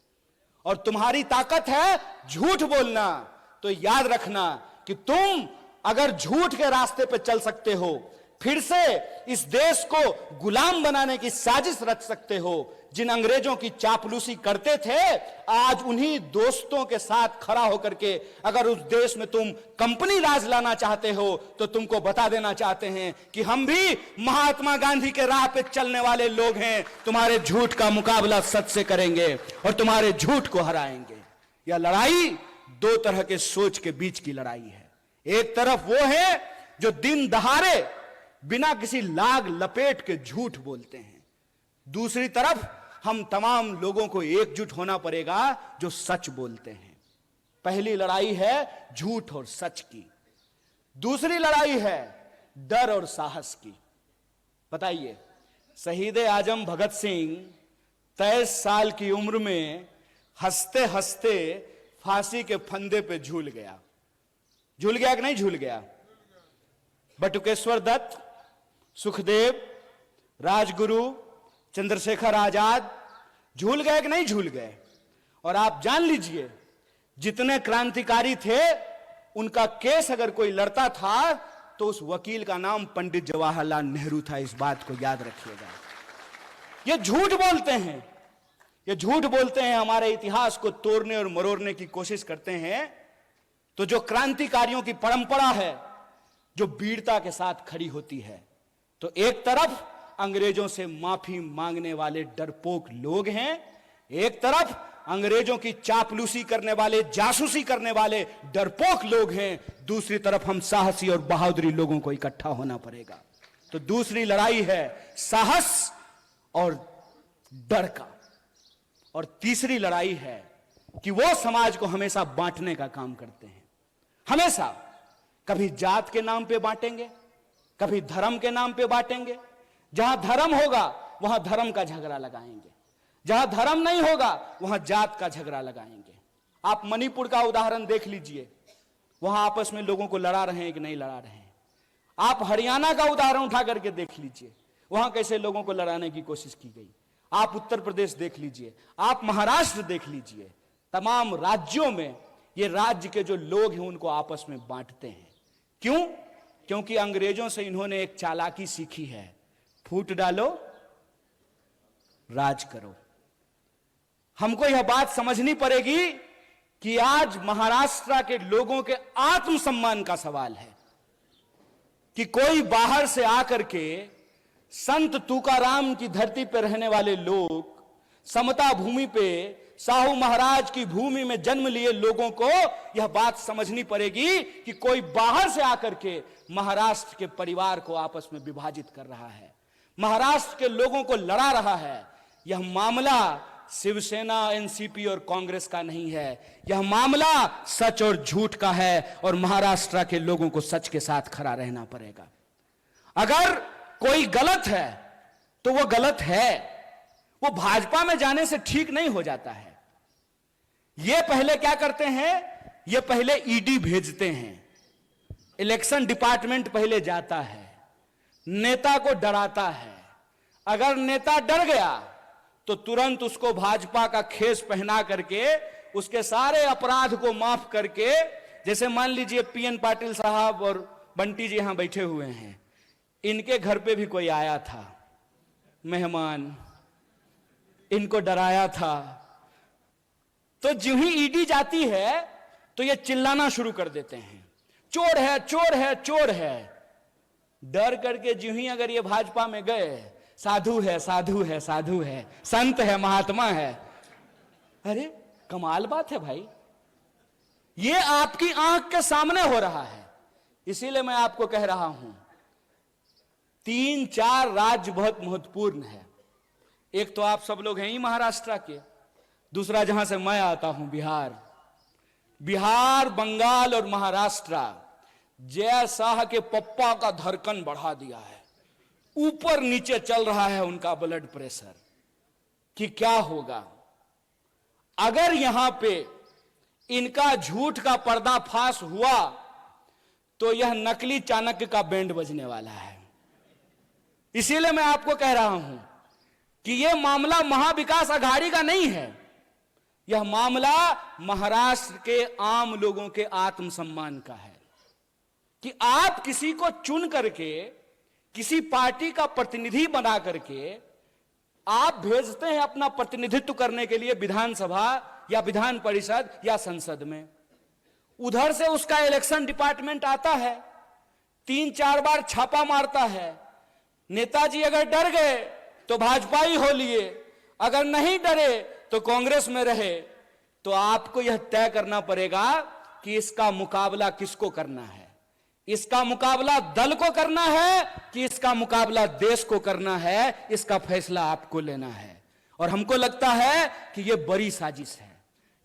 और तुम्हारी ताकत है झूठ बोलना। तो याद रखना कि तुम अगर झूठ के रास्ते पे चल सकते हो, फिर से इस देश को गुलाम बनाने की साजिश रच सकते हो। जिन अंग्रेजों की चापलूसी करते थे, आज उन्हीं दोस्तों के साथ खड़ा होकर के अगर उस देश में तुम कंपनी राज लाना चाहते हो, तो तुमको बता देना चाहते हैं कि हम भी महात्मा गांधी के राह पे चलने वाले लोग हैं। तुम्हारे झूठ का मुकाबला सच से करेंगे और तुम्हारे झूठ को हराएंगे। यह लड़ाई 2 तरह के सोच के बीच की लड़ाई है। एक तरफ वो है जो दिन दहाड़े बिना किसी लाग लपेट के झूठ बोलते हैं। दूसरी तरफ हम तमाम लोगों को एकजुट होना पड़ेगा जो सच बोलते हैं। पहली लड़ाई है झूठ और सच की, दूसरी लड़ाई है डर और साहस की। बताइए, शहीद आजम भगत सिंह 23 साल की उम्र में हंसते हंसते फांसी के फंदे पे झूल गया। झूल गया कि नहीं झूल गया? बटुकेश्वर दत्त, सुखदेव, राजगुरु, चंद्रशेखर आजाद झूल गए कि नहीं झूल गए? और आप जान लीजिए, जितने क्रांतिकारी थे उनका केस अगर कोई लड़ता था तो उस वकील का नाम पंडित जवाहरलाल नेहरू था। इस बात को याद रखिएगा। ये झूठ बोलते हैं, ये झूठ बोलते हैं, हमारे इतिहास को तोड़ने और मरोड़ने की कोशिश करते हैं। तो जो क्रांतिकारियों की परंपरा है जो वीरता के साथ खड़ी होती है, तो एक तरफ अंग्रेजों से माफी मांगने वाले डरपोक लोग हैं, एक तरफ अंग्रेजों की चापलूसी करने वाले, जासूसी करने वाले डरपोक लोग हैं, दूसरी तरफ हम साहसी और बहादुरी लोगों को इकट्ठा होना पड़ेगा। तो दूसरी लड़ाई है साहस और डर का, और तीसरी लड़ाई है कि वो समाज को हमेशा बांटने का काम करते हैं। हमेशा कभी जात के नाम पे बांटेंगे, कभी धर्म के नाम पे बांटेंगे। जहां धर्म होगा वहां धर्म का झगड़ा लगाएंगे, जहां धर्म नहीं होगा वहां जात का झगड़ा लगाएंगे। आप मणिपुर का उदाहरण देख लीजिए, वहां आपस में लोगों को लड़ा रहे हैं कि नहीं लड़ा रहे हैं। आप हरियाणा का उदाहरण उठा करके देख लीजिए, वहां कैसे लोगों को लड़ाने की कोशिश की गई। आप उत्तर प्रदेश देख लीजिए, आप महाराष्ट्र देख लीजिए, तमाम राज्यों में ये राज्य के जो लोग हैं उनको आपस में बांटते हैं। क्यों? क्योंकि अंग्रेजों से इन्होंने एक चालाकी सीखी है, फूट डालो राज करो। हमको यह बात समझनी पड़ेगी कि आज महाराष्ट्र के लोगों के आत्मसम्मान का सवाल है कि कोई बाहर से आकर के संत तुकाराम की धरती पर रहने वाले लोग, समता भूमि पे साहू महाराज की भूमि में जन्म लिए लोगों को यह बात समझनी पड़ेगी कि कोई बाहर से आकर के महाराष्ट्र के परिवार को आपस में विभाजित कर रहा है, महाराष्ट्र के लोगों को लड़ा रहा है। यह मामला शिवसेना, एनसीपी और कांग्रेस का नहीं है, यह मामला सच और झूठ का है और महाराष्ट्र के लोगों को सच के साथ खड़ा रहना पड़ेगा। अगर कोई गलत है तो वो गलत है, वो भाजपा में जाने से ठीक नहीं हो जाता है। ये पहले क्या करते हैं, ये पहले ईडी भेजते हैं, इलेक्शन डिपार्टमेंट पहले जाता है, नेता को डराता है। अगर नेता डर गया तो तुरंत उसको भाजपा का खेस पहना करके उसके सारे अपराध को माफ करके, जैसे मान लीजिए पीएन पाटिल साहब और बंटी जी यहां बैठे हुए हैं, इनके घर पे भी कोई आया था मेहमान, इनको डराया था, तो जो ही ईडी जाती है तो ये चिल्लाना शुरू कर देते हैं, चोर है चोर है चोर है। डर करके जो ही अगर ये भाजपा में गए, साधु है साधु है साधु है, संत है महात्मा है। अरे कमाल बात है भाई, ये आपकी आंख के सामने हो रहा है। इसीलिए मैं आपको कह रहा हूं 3-4 राज्य बहुत महत्वपूर्ण है। एक तो आप सब लोग हैं ही महाराष्ट्र के, दूसरा जहां से मैं आता हूं बिहार, बंगाल और महाराष्ट्र जय शाह के पप्पा का धड़कन बढ़ा दिया है, ऊपर नीचे चल रहा है उनका ब्लड प्रेशर कि क्या होगा अगर यहां पे इनका झूठ का पर्दाफाश हुआ तो यह नकली चाणक्य का बैंड बजने वाला है। इसीलिए मैं आपको कह रहा हूं कि यह मामला महाविकास अघाड़ी का नहीं है, यह मामला महाराष्ट्र के आम लोगों के आत्मसम्मान का है कि आप किसी को चुन करके, किसी पार्टी का प्रतिनिधि बना करके आप भेजते हैं अपना प्रतिनिधित्व करने के लिए विधानसभा या विधान परिषद या संसद में। उधर से उसका इलेक्शन डिपार्टमेंट आता है, 3-4 बार छापा मारता है। नेताजी अगर डर गए तो भाजपा ही हो लिए, अगर नहीं डरे तो कांग्रेस में रहे। तो आपको यह तय करना पड़ेगा कि इसका मुकाबला किसको करना है, इसका मुकाबला दल को करना है कि इसका मुकाबला देश को करना है। इसका फैसला आपको लेना है। और हमको लगता है कि यह बड़ी साजिश है।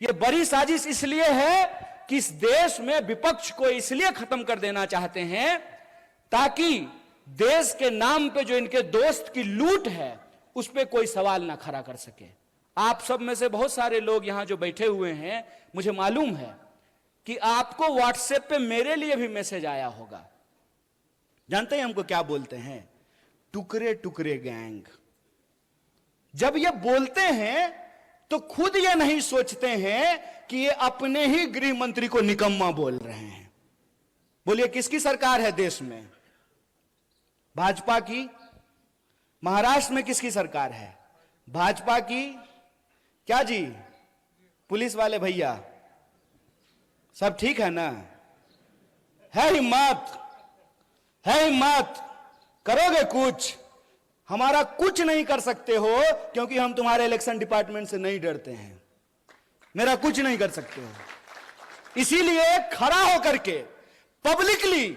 यह बड़ी साजिश इसलिए है कि इस देश में विपक्ष को इसलिए खत्म कर देना चाहते हैं ताकि देश के नाम पे जो इनके दोस्त की लूट है उस पे कोई सवाल ना खड़ा कर सके। आप सब में से बहुत सारे लोग यहां जो बैठे हुए हैं, मुझे मालूम है कि आपको व्हाट्सएप पे मेरे लिए भी मैसेज आया होगा। जानते हैं हमको क्या बोलते हैं? टुकड़े टुकड़े गैंग। जब ये बोलते हैं तो खुद ये नहीं सोचते हैं कि ये अपने ही गृह मंत्री को निकम्मा बोल रहे हैं। बोलिए किसकी सरकार है देश में? भाजपा की। महाराष्ट्र में किसकी सरकार है? भाजपा की। क्या जी पुलिस वाले भैया सब ठीक है ना? है हिम्मत, है हिम्मत, करोगे कुछ? हमारा कुछ नहीं कर सकते हो क्योंकि हम तुम्हारे इलेक्शन डिपार्टमेंट से नहीं डरते हैं। मेरा कुछ नहीं कर सकते हो। इसीलिए खड़ा होकर के पब्लिकली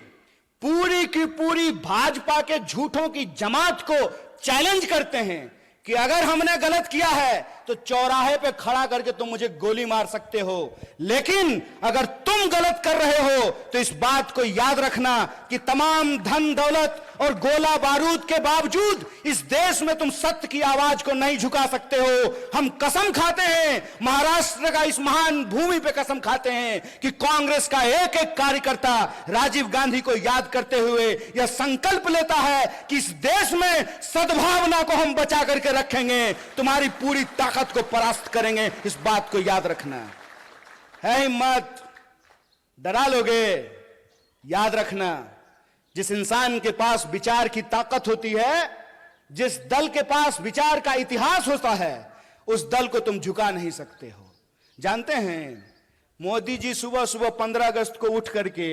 पूरी की पूरी भाजपा के झूठों की जमात को चैलेंज करते हैं कि अगर हमने गलत किया है तो चौराहे पे खड़ा करके तुम मुझे गोली मार सकते हो, लेकिन अगर तुम गलत कर रहे हो तो इस बात को याद रखना कि तमाम धन दौलत और गोला बारूद के बावजूद इस देश में तुम सत्य की आवाज को नहीं झुका सकते हो। हम कसम खाते हैं, महाराष्ट्र का इस महान भूमि पे कसम खाते हैं कि कांग्रेस का एक एक कार्यकर्ता राजीव गांधी को याद करते हुए यह संकल्प लेता है कि इस देश में सद्भावना को हम बचा करके रखेंगे, तुम्हारी पूरी ताकत को परास्त करेंगे। इस बात को याद रखना है। हिम्मत, डरा लोगे? याद रखना, जिस इंसान के पास विचार की ताकत होती है, जिस दल के पास विचार का इतिहास होता है, उस दल को तुम झुका नहीं सकते हो। जानते हैं, मोदी जी सुबह सुबह 15 अगस्त को उठ करके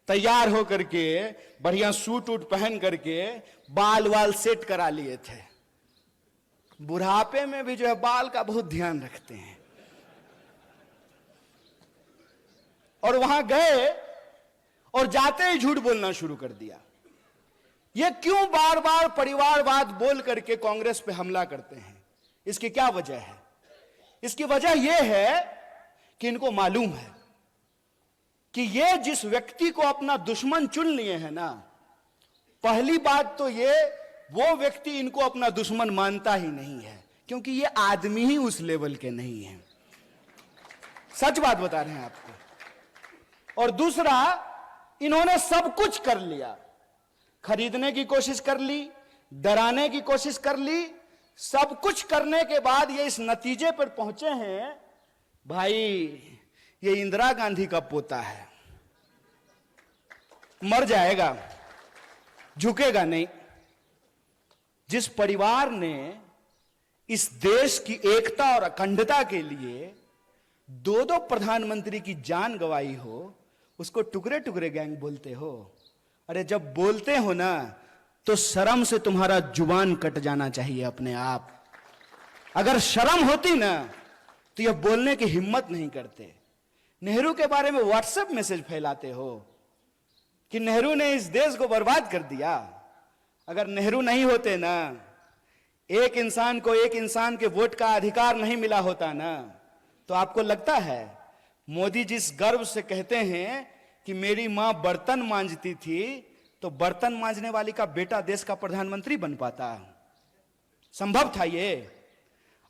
तैयार होकर के बढ़िया सूट वूट पहन करके बाल वाल सेट करा लिए थे। बुढ़ापे में भी जो है बाल का बहुत ध्यान रखते हैं। और वहां गए और जाते ही झूठ बोलना शुरू कर दिया। ये क्यों बार बार परिवारवाद बोल करके कांग्रेस पे हमला करते हैं? इसकी क्या वजह है? इसकी वजह यह है कि इनको मालूम है कि ये जिस व्यक्ति को अपना दुश्मन चुन लिए हैं ना, पहली बात तो ये वो व्यक्ति इनको अपना दुश्मन मानता ही नहीं है, क्योंकि ये आदमी ही उस लेवल के नहीं है। सच बात बता रहे हैं आपको। और दूसरा, इन्होंने सब कुछ कर लिया, खरीदने की कोशिश कर ली, डराने की कोशिश कर ली, सब कुछ करने के बाद ये इस नतीजे पर पहुंचे हैं, भाई ये इंदिरा गांधी का पोता है, मर जाएगा, झुकेगा नहीं। जिस परिवार ने इस देश की एकता और अखंडता के लिए दो दो प्रधानमंत्री की जान गंवाई हो, उसको टुकड़े टुकड़े गैंग बोलते हो। अरे जब बोलते हो ना, तो शर्म से तुम्हारा जुबान कट जाना चाहिए अपने आप। अगर शर्म होती ना, तो यह बोलने की हिम्मत नहीं करते। नेहरू के बारे में व्हाट्सएप मैसेज फैलाते हो कि नेहरू ने इस देश को बर्बाद कर दिया। अगर नेहरू नहीं होते ना, एक इंसान को एक इंसान के वोट का अधिकार नहीं मिला होता ना, तो आपको लगता है मोदी जिस गर्व से कहते हैं कि मेरी मां बर्तन मांजती थी, तो बर्तन मांजने वाली का बेटा देश का प्रधानमंत्री बन पाता? संभव था ये?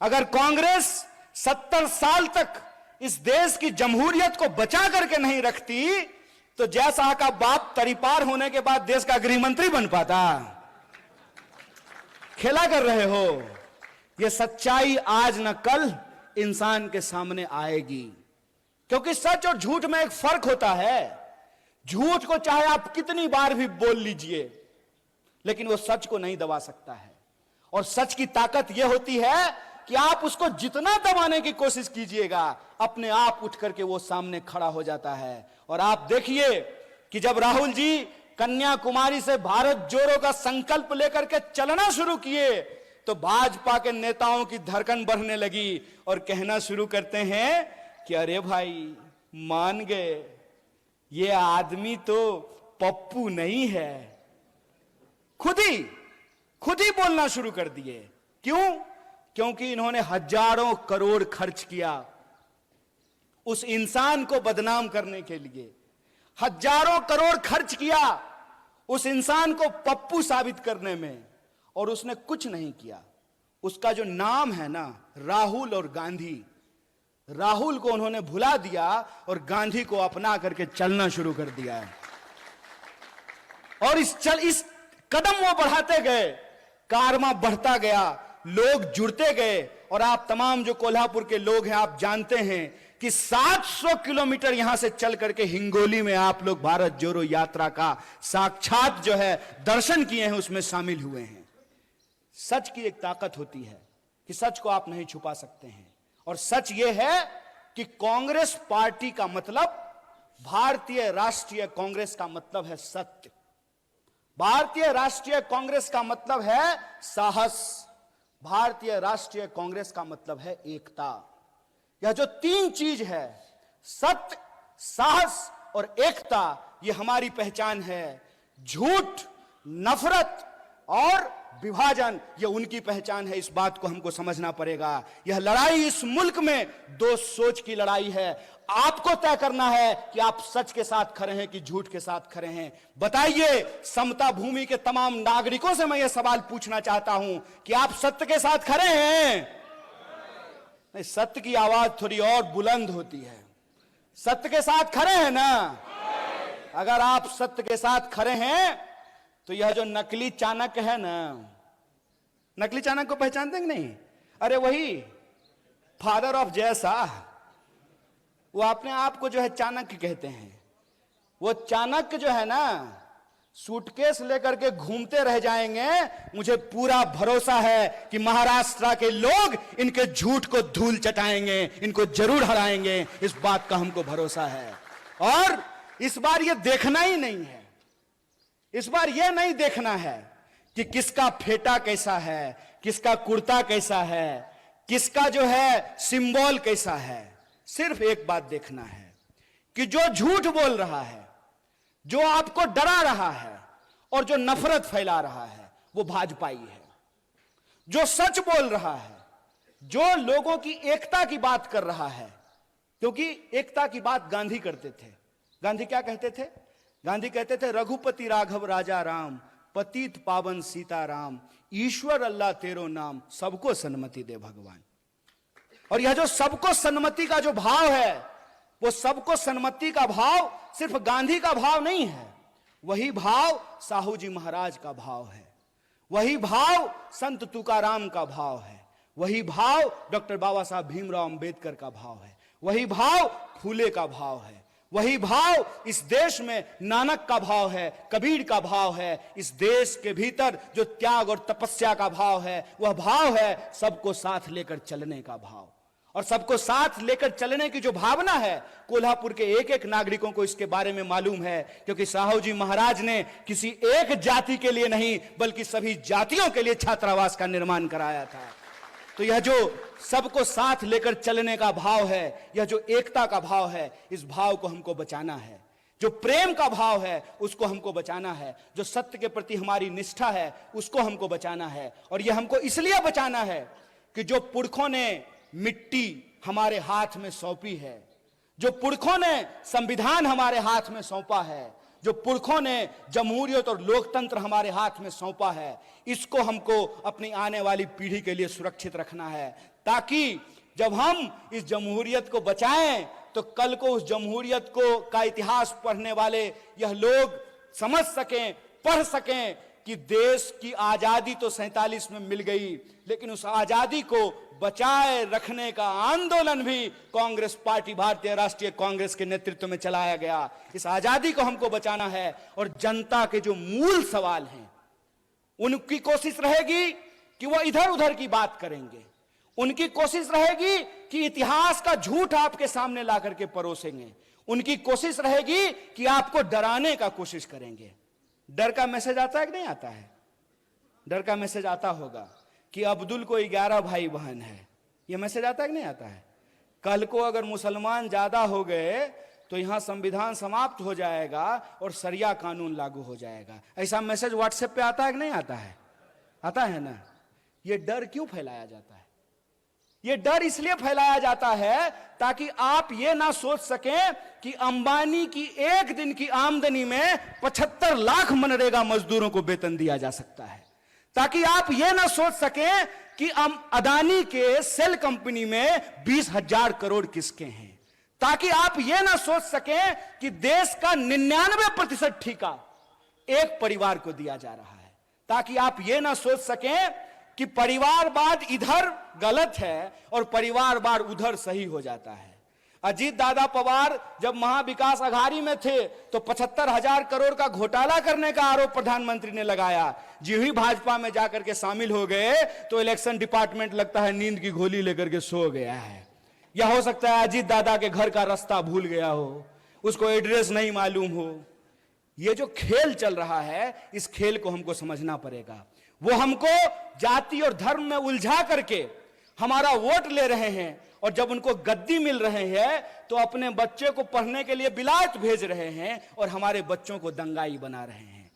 अगर कांग्रेस 70 साल तक इस देश की जमहूरियत को बचा करके नहीं रखती, तो जयशाह का बाप तरीपार होने के बाद देश का गृह मंत्री बन पाता? खेला कर रहे हो। यह सच्चाई आज न कल इंसान के सामने आएगी, क्योंकि सच और झूठ में एक फर्क होता है। झूठ को चाहे आप कितनी बार भी बोल लीजिए, लेकिन वो सच को नहीं दबा सकता है। और सच की ताकत यह होती है कि आप उसको जितना दबाने की कोशिश कीजिएगा, अपने आप उठ करके वो सामने खड़ा हो जाता है। और आप देखिए कि जब राहुल जी कन्याकुमारी से भारत जोड़ो का संकल्प लेकर के चलना शुरू किए, तो भाजपा के नेताओं की धड़कन बढ़ने लगी और कहना शुरू करते हैं कि अरे भाई, मान गए, ये आदमी तो पप्पू नहीं है। खुद ही बोलना शुरू कर दिए। क्यों? क्योंकि इन्होंने हजारों करोड़ खर्च किया उस इंसान को बदनाम करने के लिए। हजारों करोड़ खर्च किया उस इंसान को पप्पू साबित करने में, और उसने कुछ नहीं किया। उसका जो नाम है ना, राहुल और गांधी, राहुल को उन्होंने भुला दिया और गांधी को अपना करके चलना शुरू कर दिया है। और इस कदम वो बढ़ाते गए, कारवां बढ़ता गया, लोग जुड़ते गए। और आप तमाम जो कोल्हापुर के लोग हैं, आप जानते हैं कि 700 किलोमीटर यहां से चल करके हिंगोली में आप लोग भारत जोड़ो यात्रा का साक्षात जो है दर्शन किए हैं, उसमें शामिल हुए हैं। सच की एक ताकत होती है कि सच को आप नहीं छुपा सकते हैं। और सच यह है कि कांग्रेस पार्टी का मतलब, भारतीय राष्ट्रीय कांग्रेस का मतलब है सत्य। भारतीय राष्ट्रीय कांग्रेस का मतलब है साहस। भारतीय राष्ट्रीय कांग्रेस का मतलब है एकता। यह जो तीन चीज है, सत्य, साहस और एकता, यह हमारी पहचान है। झूठ, नफरत और विभाजन, ये उनकी पहचान है। इस बात को हमको समझना पड़ेगा। यह लड़ाई इस मुल्क में दो सोच की लड़ाई है। आपको तय करना है कि आप सच के साथ खड़े हैं कि झूठ के साथ खड़े हैं। बताइए, समता भूमि के तमाम नागरिकों से मैं यह सवाल पूछना चाहता हूं कि आप सत्य के साथ खड़े हैं? नहीं, सत्य की आवाज थोड़ी और बुलंद होती है। सत्य के साथ खड़े हैं ना? अगर आप सत्य के साथ खड़े हैं तो यह जो नकली चाणक्य है ना, नकली चाणक्य को पहचानते हैं कि नहीं? अरे वही फादर ऑफ जयशाह, वो अपने आप को जो है चाणक्य कहते हैं। वो चाणक्य जो है ना, सूटकेस लेकर के घूमते रह जाएंगे। मुझे पूरा भरोसा है कि महाराष्ट्र के लोग इनके झूठ को धूल चटाएंगे, इनको जरूर हराएंगे। इस बात का हमको भरोसा है। और इस बार ये देखना ही नहीं है, इस बार यह नहीं देखना है कि किसका फेटा कैसा है, किसका कुर्ता कैसा है, किसका जो है सिंबल कैसा है। सिर्फ एक बात देखना है कि जो झूठ बोल रहा है, जो आपको डरा रहा है और जो नफरत फैला रहा है, वो भाजपाई है। जो सच बोल रहा है, जो लोगों की एकता की बात कर रहा है, क्योंकि एकता की बात गांधी करते थे। गांधी क्या कहते थे? गांधी कहते थे, रघुपति राघव राजा राम, पतित पावन सीताराम, ईश्वर अल्लाह तेरो नाम, सबको सन्मति दे भगवान। और यह जो सबको सन्मति का जो भाव है, वो सबको सन्मति का भाव सिर्फ गांधी का भाव नहीं है, वही भाव साहू जी महाराज का भाव है, वही भाव संत तुकाराम का भाव है, वही भाव डॉक्टर बाबा साहब भीमराव अंबेडकर का भाव है, वही भाव फूले का भाव है, वही भाव इस देश में नानक का भाव है, कबीर का भाव है। इस देश के भीतर जो त्याग और तपस्या का भाव है, वह भाव है सबको साथ लेकर चलने का भाव। और सबको साथ लेकर चलने की जो भावना है, कोल्हापुर के एक एक नागरिकों को इसके बारे में मालूम है, क्योंकि साहू जी महाराज ने किसी एक जाति के लिए नहीं बल्कि सभी जातियों के लिए छात्रावास का निर्माण कराया था। तो यह जो सबको साथ लेकर चलने का भाव है, यह जो एकता का भाव है, इस भाव को हमको बचाना है। जो प्रेम का भाव है उसको हमको बचाना है। जो सत्य के प्रति हमारी निष्ठा है उसको हमको बचाना है। और यह हमको इसलिए बचाना है कि जो पुरखों ने मिट्टी हमारे हाथ में सौंपी है, जो पुरखों ने संविधान हमारे हाथ में सौंपा है, जो पुरखों ने जमहूरियत और लोकतंत्र हमारे हाथ में सौंपा है, इसको हमको अपनी आने वाली पीढ़ी के लिए सुरक्षित रखना है, ताकि जब हम इस जमहूरियत को बचाएं तो कल को उस जमहूरियत को का इतिहास पढ़ने वाले यह लोग समझ सकें, पढ़ सकें कि देश की आजादी तो 47 में मिल गई, लेकिन उस आजादी को बचाए रखने का आंदोलन भी कांग्रेस पार्टी, भारतीय राष्ट्रीय कांग्रेस के नेतृत्व में चलाया गया। इस आजादी को हमको बचाना है। और जनता के जो मूल सवाल हैं, उनकी कोशिश रहेगी कि वो इधर उधर की बात करेंगे, उनकी कोशिश रहेगी कि इतिहास का झूठ आपके सामने ला करके परोसेंगे, उनकी कोशिश रहेगी कि आपको डराने का कोशिश करेंगे। डर का मैसेज आता है कि नहीं आता है? डर का मैसेज आता होगा कि अब्दुल को 11 भाई बहन है। यह मैसेज आता है कि नहीं आता है? कल को अगर मुसलमान ज्यादा हो गए तो यहां संविधान समाप्त हो जाएगा और शरिया कानून लागू हो जाएगा। ऐसा मैसेज व्हाट्सएप पे आता है कि नहीं आता है? आता है ना। यह डर क्यों फैलाया जाता है? यह डर इसलिए फैलाया जाता है ताकि आप यह ना सोच सकें कि अंबानी की एक दिन की आमदनी में 75 लाख मनरेगा मजदूरों को वेतन दिया जा सकता है, ताकि आप यह ना सोच सकें कि अदानी के सेल कंपनी में 20,000 करोड़ किसके हैं, ताकि आप यह ना सोच सकें कि देश का 99% ठेका एक परिवार को दिया जा रहा है, ताकि आप यह ना सोच सकें कि परिवारवाद इधर गलत है और परिवारवाद उधर सही हो जाता है। अजीत दादा पवार जब महाविकास अघाड़ी में थे तो 75,000 करोड़ का घोटाला करने का आरोप प्रधानमंत्री ने लगाया। जी ही भाजपा में जाकर के शामिल हो गए तो इलेक्शन डिपार्टमेंट लगता है नींद की गोली लेकर के सो गया है, या हो सकता है अजीत दादा के घर का रास्ता भूल गया हो, उसको एड्रेस नहीं मालूम हो। यह जो खेल चल रहा है, इस खेल को हमको समझना पड़ेगा। वो हमको जाति और धर्म में उलझा करके हमारा वोट ले रहे हैं, और जब उनको गद्दी मिल रहे हैं तो अपने बच्चे को पढ़ने के लिए बिलायत भेज रहे हैं और हमारे बच्चों को दंगाई बना रहे हैं।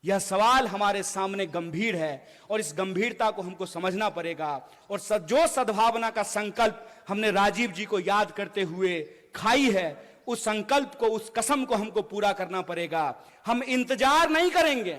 यह सवाल हमारे सामने गंभीर है और इस गंभीरता को हमको समझना पड़ेगा। और जो सद्भावना का संकल्प हमने राजीव जी को याद करते हुए खाई है, उस संकल्प को, उस कसम को हमको पूरा करना पड़ेगा। हम इंतजार नहीं करेंगे।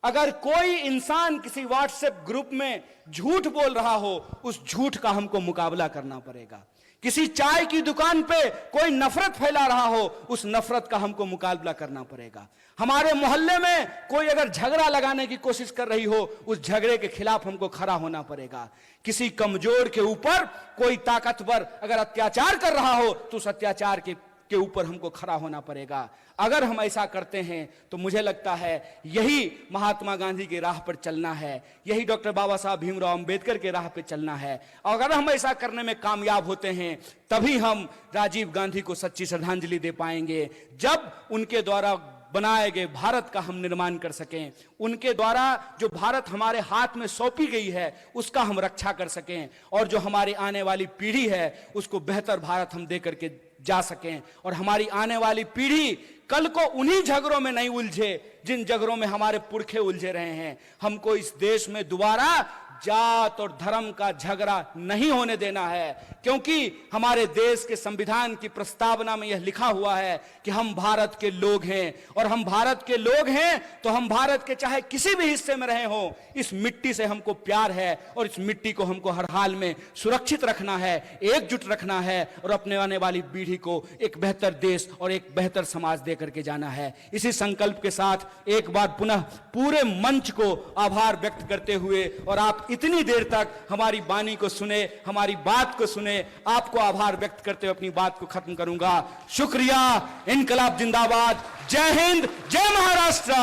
अगर कोई इंसान किसी व्हाट्सएप ग्रुप में झूठ बोल रहा हो, उस झूठ का हमको मुकाबला करना पड़ेगा। किसी चाय की दुकान पे कोई नफरत फैला रहा हो, उस नफरत का हमको मुकाबला करना पड़ेगा। हमारे मोहल्ले में कोई अगर झगड़ा लगाने की कोशिश कर रही हो, उस झगड़े के खिलाफ हमको खड़ा होना पड़ेगा। किसी कमजोर के ऊपर कोई ताकतवर अगर अत्याचार कर रहा हो, तो उस अत्याचार के ऊपर हमको खड़ा होना पड़ेगा। अगर हम ऐसा करते हैं तो मुझे लगता है यही महात्मा गांधी की राह पर चलना है, यही डॉक्टर बाबा साहब भीमराव अंबेडकर के राह पर चलना है। अगर हम ऐसा करने में कामयाब होते हैं, तभी हम राजीव गांधी को सच्ची श्रद्धांजलि दे पाएंगे। जब उनके द्वारा बनाए गए भारत का हम निर्माण कर सकें, उनके द्वारा जो भारत हमारे हाथ में सौंपी गई है उसका हम रक्षा कर सकें, और जो हमारी आने वाली पीढ़ी है उसको बेहतर भारत हम दे करके जा सकें, और हमारी आने वाली पीढ़ी कल को उन्हीं झगड़ों में नहीं उलझे जिन झगड़ों में हमारे पुरखे उलझे रहे हैं। हमको इस देश में दोबारा जात और धर्म का झगड़ा नहीं होने देना है, क्योंकि हमारे देश के संविधान की प्रस्तावना में यह लिखा हुआ है कि हम भारत के लोग हैं, और हम भारत के लोग हैं तो हम भारत के चाहे किसी भी हिस्से में रहे हो, इस मिट्टी से हमको प्यार है और इस मिट्टी को हमको हर हाल में सुरक्षित रखना है, एकजुट रखना है, और अपने आने वाली पीढ़ी को एक बेहतर देश और एक बेहतर समाज दे करके जाना है। इसी संकल्प के साथ एक बार पुनः पूरे मंच को आभार व्यक्त करते हुए, और आप इतनी देर तक हमारी वाणी को सुने, हमारी बात को सुने, आपको आभार व्यक्त करते हुए अपनी बात को खत्म करूंगा। शुक्रिया। इनकलाब जिंदाबाद। जय हिंद, जय महाराष्ट्र।